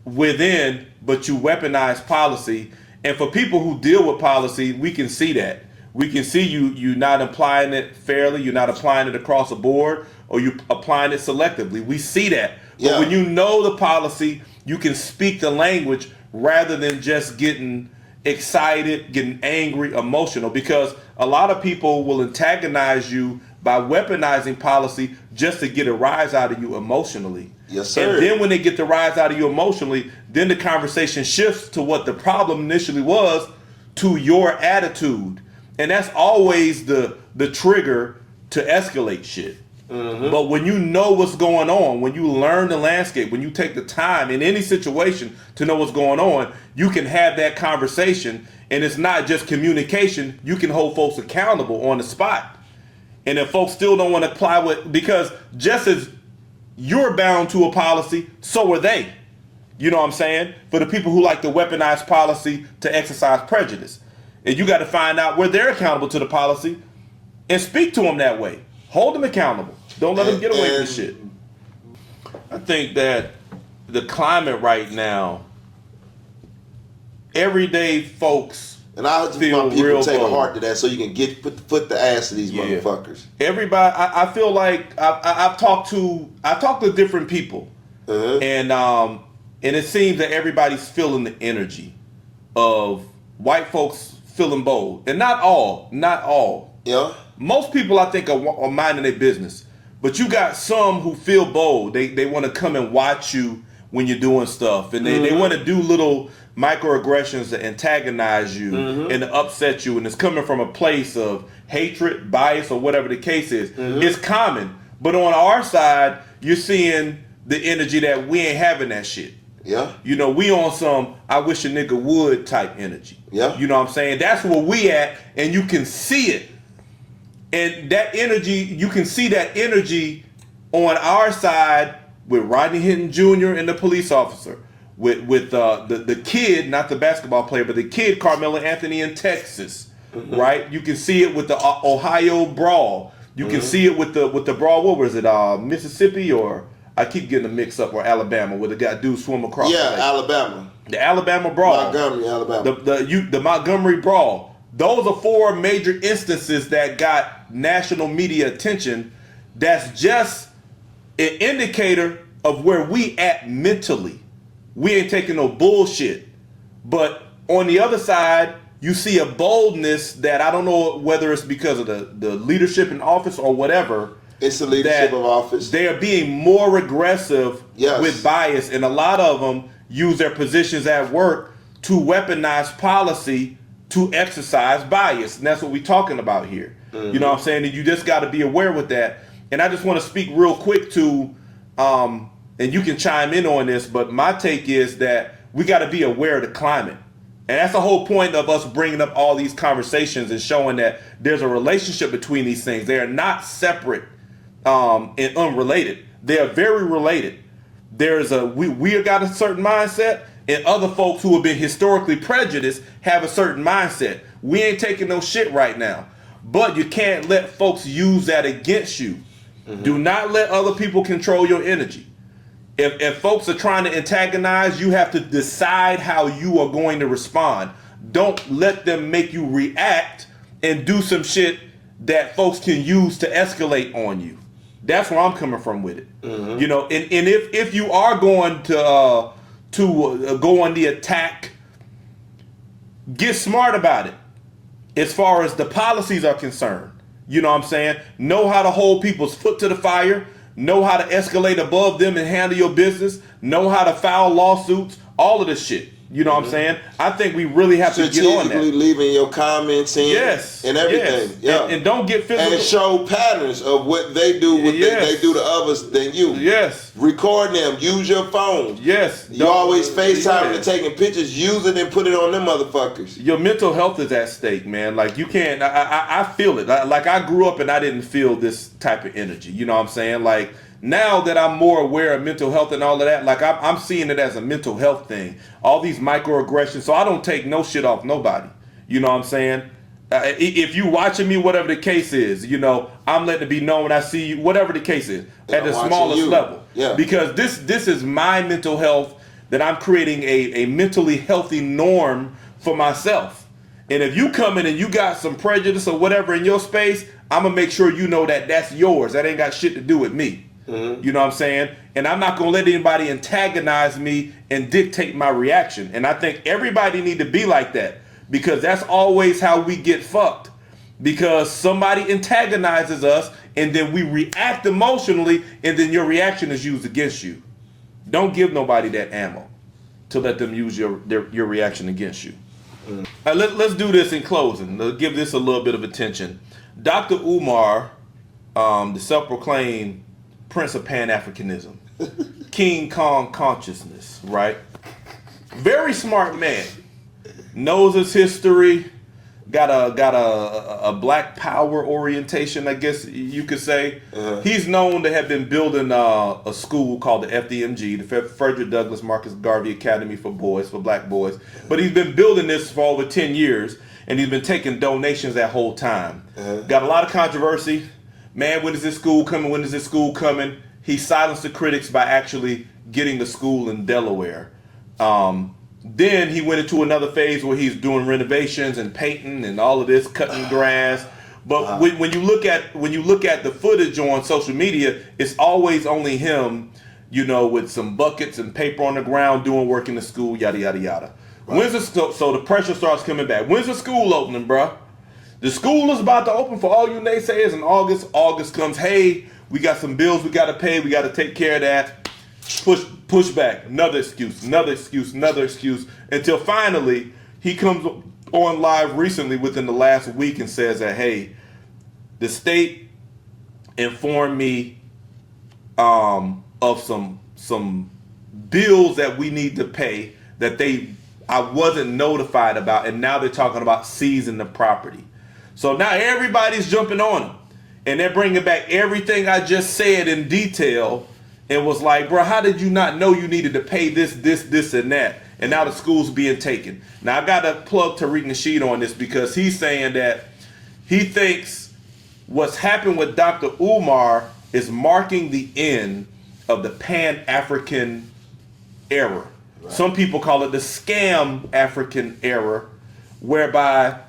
within, but you weaponize policy. And for people who deal with policy, we can see that. We can see you not applying it fairly, you're not applying it across the board, or you applying it selectively. We see that. But when you know the policy, you can speak the language rather than just getting excited, getting angry, emotional, because a lot of people will antagonize you by weaponizing policy just to get a rise out of you emotionally. Yes, sir. And then when they get the rise out of you emotionally, then the conversation shifts to what the problem initially was, to your attitude. And that's always the trigger to escalate shit. Mm-hmm. But when you know what's going on, when you learn the landscape, when you take the time in any situation to know what's going on, you can have that conversation. And it's not just communication. You can hold folks accountable on the spot. And if folks still don't want to apply because just as you're bound to a policy, so are they. You know what I'm saying? For the people who like to weaponize policy to exercise prejudice. And you got to find out where they're accountable to the policy and speak to them that way. Hold them accountable. Don't let them get away with shit. I think that the climate right now, everyday folks, and I just want people to take a heart to that so you can put the ass to these motherfuckers. Everybody, I feel like I've talked to different people, and it seems that everybody's feeling the energy of white folks feeling bold, and not all. Yeah. Most people, I think, are minding their business, but you got some who feel bold. They want to come and watch you when you're doing stuff, and they want to do little microaggressions to antagonize you and to upset you, and it's coming from a place of hatred, bias, or whatever the case is. It's common, but on our side, you're seeing the energy that we ain't having that shit. Yeah. You know, we on some I wish a nigga would type energy. Yeah. You know what I'm saying? That's where we at, and you can see it. And that energy, you can see that energy on our side with Rodney Hinton Jr. and the police officer. With the kid, not the basketball player, but the kid, Carmelo Anthony in Texas, right? You can see it with the Ohio Brawl. You can see it with the Brawl. What was it? Mississippi, or I keep getting a mix up, or Alabama, where the guy dude swim across. Yeah, Alabama. The Alabama Brawl. Montgomery, Alabama. The Montgomery Brawl. Those are 4 major instances that got national media attention. That's just an indicator of where we at mentally. We ain't taking no bullshit. But on the other side, you see a boldness that I don't know whether it's because of the leadership in office or whatever. It's the leadership of office. They are being more aggressive with bias, and a lot of them use their positions at work to weaponize policy to exercise bias. And that's what we're talking about here. You know what I'm saying? And you just got to be aware with that. And I just want to speak real quick to, and you can chime in on this, but my take is that we got to be aware of the climate. And that's the whole point of us bringing up all these conversations and showing that there's a relationship between these things. They are not separate and unrelated. They are very related. We got a certain mindset, and other folks who have been historically prejudiced have a certain mindset. We ain't taking no shit right now. But you can't let folks use that against you. Do not let other people control your energy. If folks are trying to antagonize, you have to decide how you are going to respond. Don't let them make you react and do some shit that folks can use to escalate on you. That's where I'm coming from with it. You know, and if you are going to go on the attack, get smart about it. As far as the policies are concerned, you know what I'm saying? Know how to hold people's foot to the fire. Know how to escalate above them and handle your business. Know how to file lawsuits. All of this shit. You know what I'm saying? I think we really have to get on that. Leaving your comments in and everything. Yeah. And don't get physical. And show patterns of what they do, they do to others than you. Yes. Record them. Use your phone. Yes. You always FaceTime and taking pictures. Use it and put it on them motherfuckers. Your mental health is at stake, man. Like you can't. I feel it. Like I grew up and I didn't feel this type of energy. You know what I'm saying? Like now that I'm more aware of mental health and all of that, like I'm seeing it as a mental health thing. All these microaggressions. So I don't take no shit off nobody. You know what I'm saying? If you watching me, whatever the case is, you know, I'm letting it be known when I see you, whatever the case is, at the smallest level. Yeah. Because this is my mental health that I'm creating a mentally healthy norm for myself. And if you come in and you got some prejudice or whatever in your space, I'm going to make sure you know that that's yours. That ain't got shit to do with me. You know what I'm saying? And I'm not going to let anybody antagonize me and dictate my reaction. And I think everybody need to be like that, because that's always how we get fucked. Because somebody antagonizes us and then we react emotionally, and then your reaction is used against you. Don't give nobody that ammo to let them use your reaction against you. Let's do this in closing. Let's give this a little bit of attention. Dr. Umar, the self-proclaimed Prince of Pan-Africanism, King Kong consciousness, right? Very smart man, knows his history, got a Black Power orientation, I guess you could say. He's known to have been building a school called the FDMG, the Frederick Douglass Marcus Garvey Academy for Black boys. But he's been building this for over 10 years, and he's been taking donations that whole time. Got a lot of controversy. Man, when is this school coming? When is this school coming? He silenced the critics by actually getting the school in Delaware. Then he went into another phase where he's doing renovations and painting and all of this, cutting grass. But when you look at the footage on social media, it's always only him, you know, with some buckets and paper on the ground doing work in the school, yada yada yada. So the pressure starts coming back. When's the school opening, bruh? The school is about to open for all you naysayers in August. August comes, hey, we got some bills we got to pay. We got to take care of that. Push back. Another excuse, until finally he comes on live recently within the last week and says that, hey, the state informed me of some bills that we need to pay that I wasn't notified about, and now they're talking about seizing the property. So now everybody's jumping on him, and they're bringing back everything I just said in detail, and was like, bro, how did you not know you needed to pay this, and that? And now the school's being taken. Now I got to plug Tariq Nasheed on this, because he's saying that he thinks what's happened with Dr. Umar is marking the end of the Pan-African era. Right. Some people call it the scam African era, whereby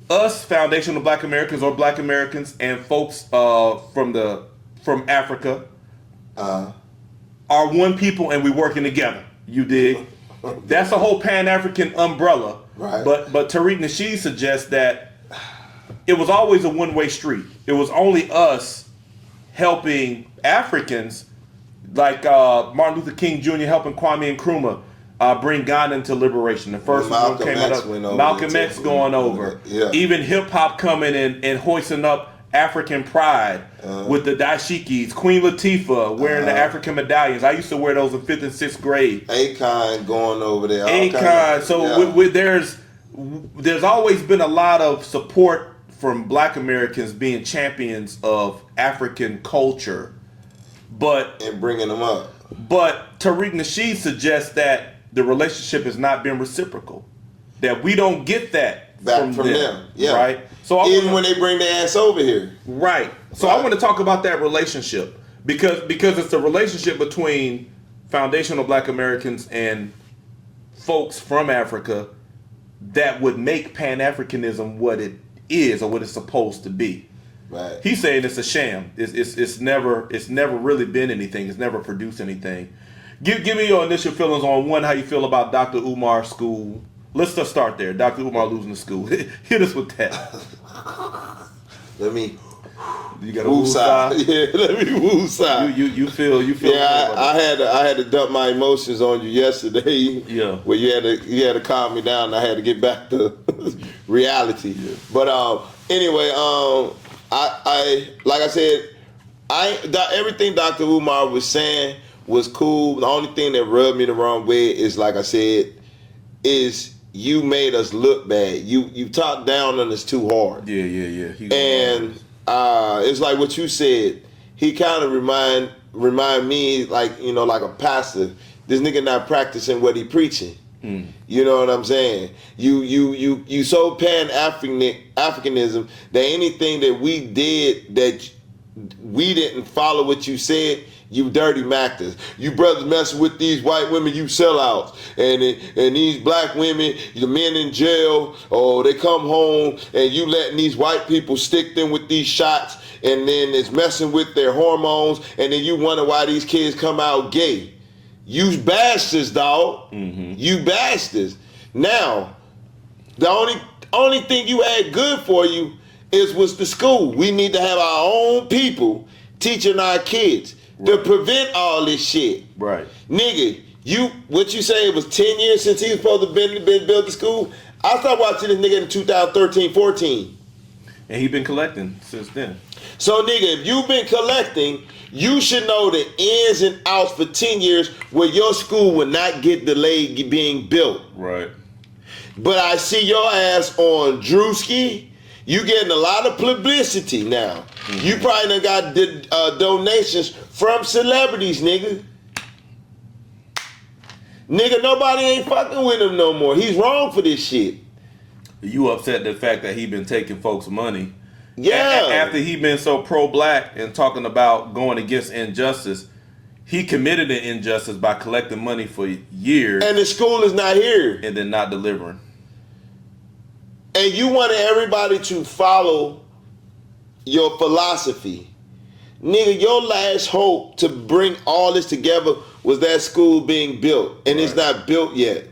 us foundational Black Americans or Black Americans and folks from Africa are one people and we working together. You dig? That's a whole Pan-African umbrella. Right. But Tariq Nasheed suggests that it was always a one-way street. It was only us helping Africans, like Martin Luther King Jr. helping Kwame Nkrumah bring Ghana into liberation. The first one came out of Malcolm X going over. Yeah. Even hip-hop coming in and hoisting up African pride with the dashikis. Queen Latifah wearing the African medallions. I used to wear those in 5th and 6th grade. Akon going over there. Akon. So there's always been a lot of support from Black Americans being champions of African culture, and bringing them up. But Tariq Nasheed suggests that the relationship has not been reciprocal. That we don't get that Back from them. Yeah. Right? So Even when they bring their ass over here. Right. So I want to talk about that relationship because it's a relationship between foundational Black Americans and folks from Africa that would make Pan-Africanism what it is or what it's supposed to be. Right. He's saying it's a sham. It's never really been anything. It's never produced anything. Give me your initial feelings on one, how you feel about Dr. Umar's school. Let's just start there. Dr. Umar losing the school. Hit us with that. Let me. You got a woo-side? Yeah, let me woo-side. You feel. Yeah, I had to dump my emotions on you yesterday. Yeah. Where you had to calm me down. And I had to get back to reality. Yeah. But anyway, I like I said, everything Dr. Umar was saying was cool. The only thing that rubbed me the wrong way is, like I said, is you made us look bad. You talked down on us too hard. Yeah. And it's like what you said. He kind of remind me like a pastor. This nigga not practicing what he preaching. You know what I'm saying? You so Pan-Africanism that anything that we did that we didn't follow what you said, you dirty mactors. You brothers messing with these white women, you sellouts. And these black women, the men in jail, they come home and you letting these white people stick them with these shots and then it's messing with their hormones and then you wonder why these kids come out gay. You bastards, dog. Mm-hmm. You bastards. Now, the only thing you had good for you was the school. We need to have our own people teaching our kids to prevent all this shit. Right. Nigga, what you say it was 10 years since he was supposed to been built the school? I started watching this nigga in 2013, 14. And he been collecting since then. So nigga, if you've been collecting, you should know the ins and outs for 10 years where your school would not get delayed being built. Right. But I see your ass on Drewski. You getting a lot of publicity now. Mm-hmm. You probably done got donations from celebrities, nigga. Nigga, nobody ain't fucking with him no more. He's wrong for this shit. You upset the fact that he been taking folks' money. Yeah. After he been so pro-black and talking about going against injustice, he committed an injustice by collecting money for years. And the school is not here. And then not delivering. And you wanted everybody to follow your philosophy. Nigga, your last hope to bring all this together was that school being built. And It's not built yet.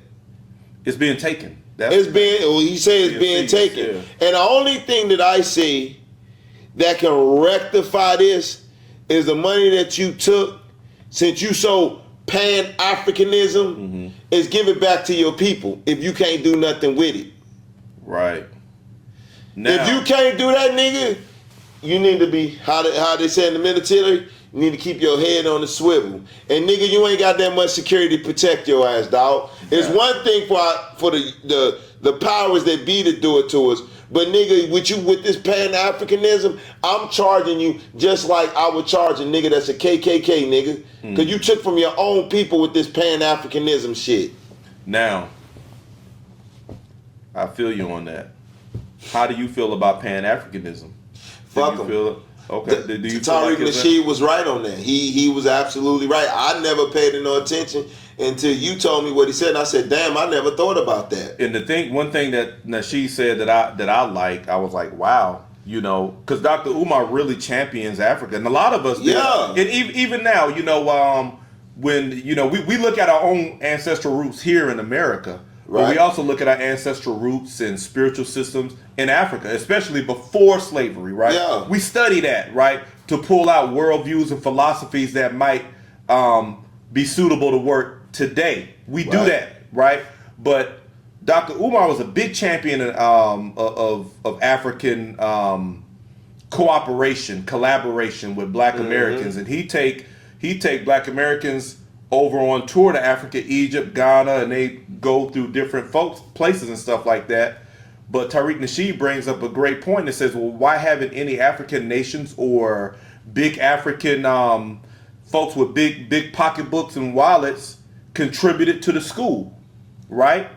It's being taken. He said it's being taken. Yeah. And the only thing that I see that can rectify this is the money that you took, since you so Pan-Africanism, is give it back to your people if you can't do nothing with it. Right. Now, if you can't do that, nigga, you need to be, how they say in the military, you need to keep your head on the swivel. And nigga, you ain't got that much security to protect your ass, dog. It's one thing for the powers that be to do it to us. But nigga, with this Pan-Africanism, I'm charging you just like I would charge a nigga that's a KKK nigga. Because you took from your own people with this Pan-Africanism shit. Now, I feel you on that. How do you feel about Pan-Africanism? Fuck him. Okay. Do you Tariq Nasheed was right on that. He was absolutely right. I never paid no attention until you told me what he said, and I said, "Damn, I never thought about that." And one thing that Nasheed said that I like, I was like, "Wow, You know, because Dr. Umar really champions Africa, and a lot of us do. Yeah. And even now, you know, when you know we look at our own ancestral roots here in America, but Right. we also look at our ancestral roots and spiritual systems in Africa, especially before slavery, right? Yeah. We study that, right, to pull out worldviews and philosophies that might be suitable to work today. We do Right. that, right? But Dr. Umar was a big champion of African cooperation, collaboration with Black Americans, and he take Black Americans over on tour to Africa, Egypt, Ghana, and they go through different places and stuff like that. But Tariq Nasheed brings up a great point that says, well, why haven't any African nations or big African folks with big pocketbooks and wallets contributed to the school, right?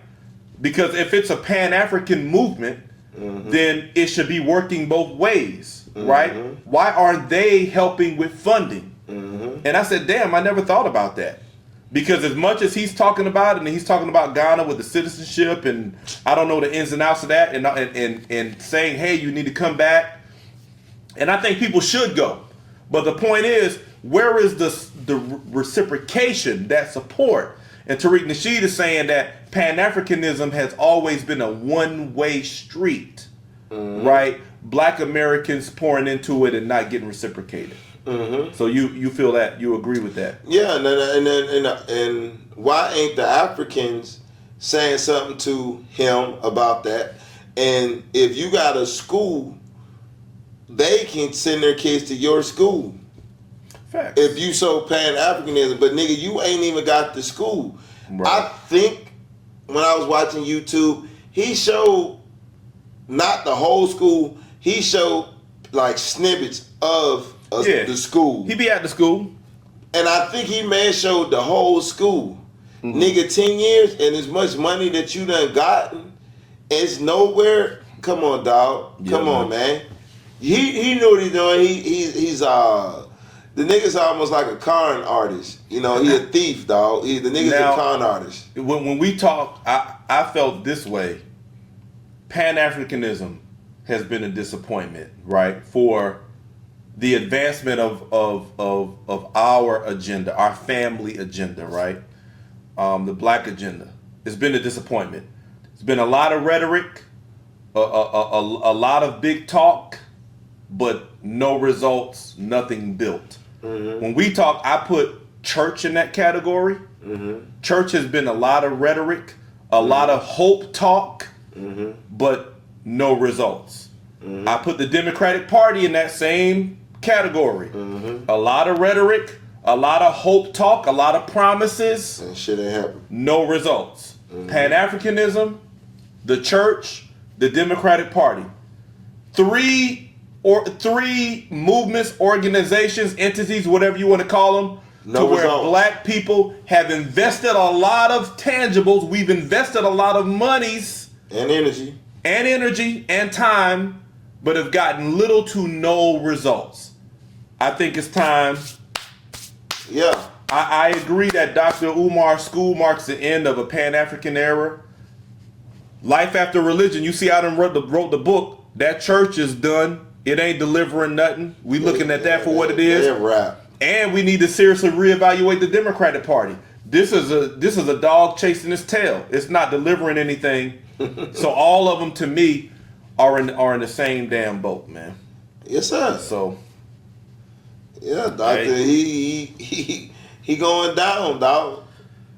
Because if it's a Pan-African movement, then it should be working both ways, right? Why aren't they helping with funding? And I said, damn, I never thought about that. Because as much as he's talking about it, and he's talking about Ghana with the citizenship, and I don't know the ins and outs of that, and saying, hey, you need to come back. And I think people should go. But the point is, where is the reciprocation, that support? And Tariq Nasheed is saying that Pan-Africanism has always been a one-way street, right? Black Americans pouring into it and not getting reciprocated. So you feel that, you agree with that? Yeah, and why ain't the Africans saying something to him about that? And if you got a school, they can send their kids to your school. Facts. If you so Pan-Africanism, but nigga, you ain't even got the school. Right. I think when I was watching YouTube, he showed not the whole school. He showed like snippets of the school. He be at the school. And I think he may have showed the whole school. Nigga, 10 years and as much money that you done gotten, it's nowhere. Come on, dog. Come on, man. He knew what he's doing. He's the nigga's almost like a con artist. You know, he a thief, dog. The nigga's a con artist. When we talk, I felt this way. Pan-Africanism has been a disappointment, right? For the advancement of our agenda, our family agenda, right? The Black agenda. It's been a disappointment. It's been a lot of rhetoric, a lot of big talk, but no results, nothing built. When we talk, I put church in that category. Church has been a lot of rhetoric, a lot of hope talk, but no results. I put the Democratic Party in that same category. A lot of rhetoric, a lot of hope talk, a lot of promises. And shit ain't happening. No results. Pan-Africanism, the church, the Democratic Party. Three movements, organizations, entities, whatever you want to call them, No where results. Black people have invested a lot of tangibles. We've invested a lot of monies And energy. and time, but have gotten little to no results. I think it's time. Yeah. I agree that Dr. Umar's school marks the end of a Pan-African era. Life After Religion, you see I done wrote the book. That church is done. It ain't delivering nothing. We looking at that for what it is. They're rap. And we need to seriously reevaluate the Democratic Party. This is a dog chasing its tail. It's not delivering anything. So all of them to me are in the same damn boat, man. Yes, sir. So yeah, doctor, he going down, dog.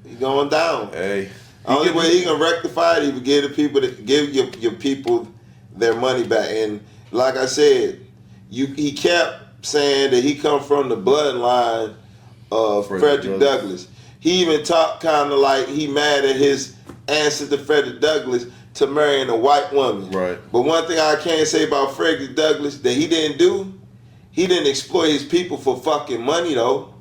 He going down. hey, Only way he can rectify it, he would give the people give your people their money back. And like I said, he kept saying that he come from the bloodline of Frederick Douglass. He even talked kind of like he mad at his ancestor Frederick Douglass to marrying a white woman. Right. But one thing I can say about Frederick Douglass that he didn't do, he didn't exploit his people for fucking money though.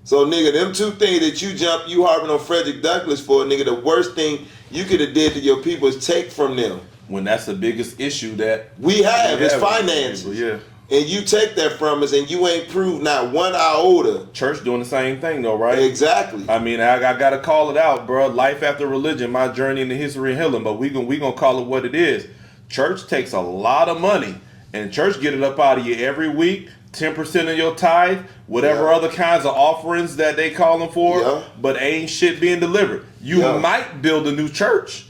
So nigga, them two things that you harping on Frederick Douglass for, nigga, the worst thing you could have did to your people is take from them. When that's the biggest issue that We have is finances. People, yeah. And you take that from us and you ain't proved not one iota. Church doing the same thing though, right? Exactly. I mean, I gotta call it out, bro. Life After Religion, my journey in the history of healing, but we gonna call it what it is. Church takes a lot of money, and church get it up out of you every week. 10% of your tithe, whatever other kinds of offerings that they calling for, but ain't shit being delivered. You might build a new church.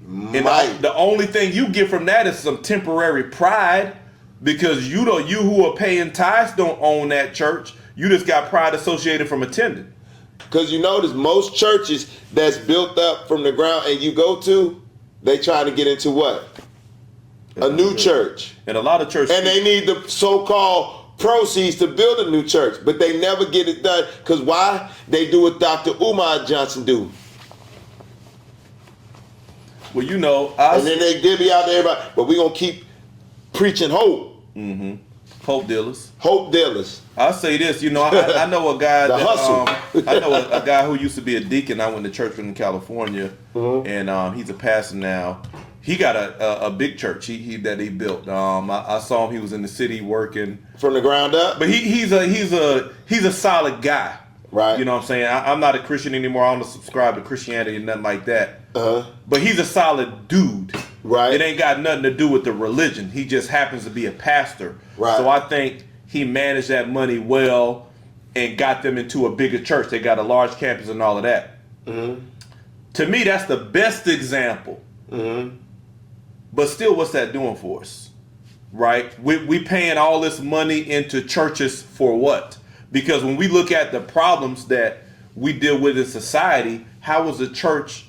And the only thing you get from that is some temporary pride, because you who are paying tithes don't own that church. You just got pride associated from attending. Because you notice most churches that's built up from the ground and you go to, they trying to get into what? A new church. And a lot of churches. And they need the so-called proceeds to build a new church, but they never get it done. Because why? They do what Dr. Umar Johnson do. Well, you know, and then they divvy out to everybody, but we're going to keep preaching hope. Mm-hmm. Hope dealers. Hope dealers. I'll say this, you know, I know a guy the hustle. I know a guy who used to be a deacon. I went to church with him in California, and he's a pastor now. He got a big church that he built. I saw him. He was in the city working from the ground up. But he's a solid guy. Right. You know what I'm saying? I'm not a Christian anymore. I don't subscribe to Christianity and nothing like that. But he's a solid dude. Right. It ain't got nothing to do with the religion. He just happens to be a pastor. Right. So I think he managed that money well and got them into a bigger church. They got a large campus and all of that. To me, that's the best example. But still, what's that doing for us? Right? We paying all this money into churches for what? Because when we look at the problems that we deal with in society, how has the church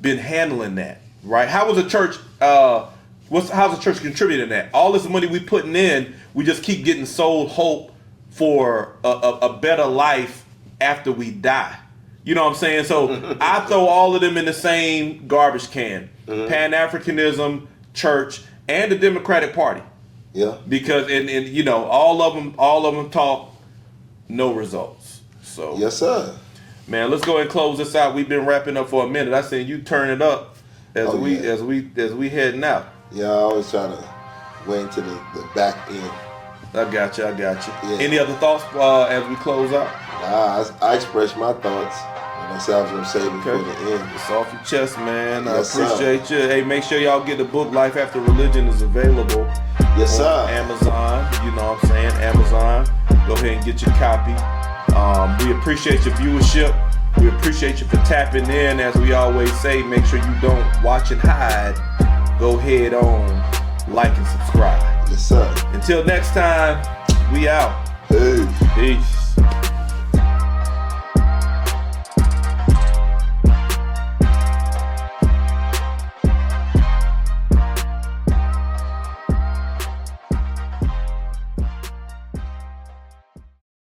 been handling that? Right? How was the church? How's the church contributing that? All this money we putting in, we just keep getting sold hope for a better life after we die. You know what I'm saying? So I throw all of them in the same garbage can. Pan-Africanism, church, and the Democratic Party. Yeah. Because and you know, all of them talk, no results. So yes, sir. Man, let's go ahead and close this out. We've been wrapping up for a minute. I seen you turn it up as we heading out. Yeah, I always try to wait until the back end. I got you. Yeah. Any other thoughts as we close out? I expressed my thoughts. And I said I was going to say before the end. It's off your chest, man. Yes, I appreciate you. Hey, make sure y'all get the book Life After Religion is available. Yes, sir. On Amazon. You know what I'm saying? Amazon. Go ahead and get your copy. We appreciate your viewership. We appreciate you for tapping in. As we always say, make sure you don't watch and hide. Go ahead on, like and subscribe. Yes, sir. Until next time, we out. Peace. Peace.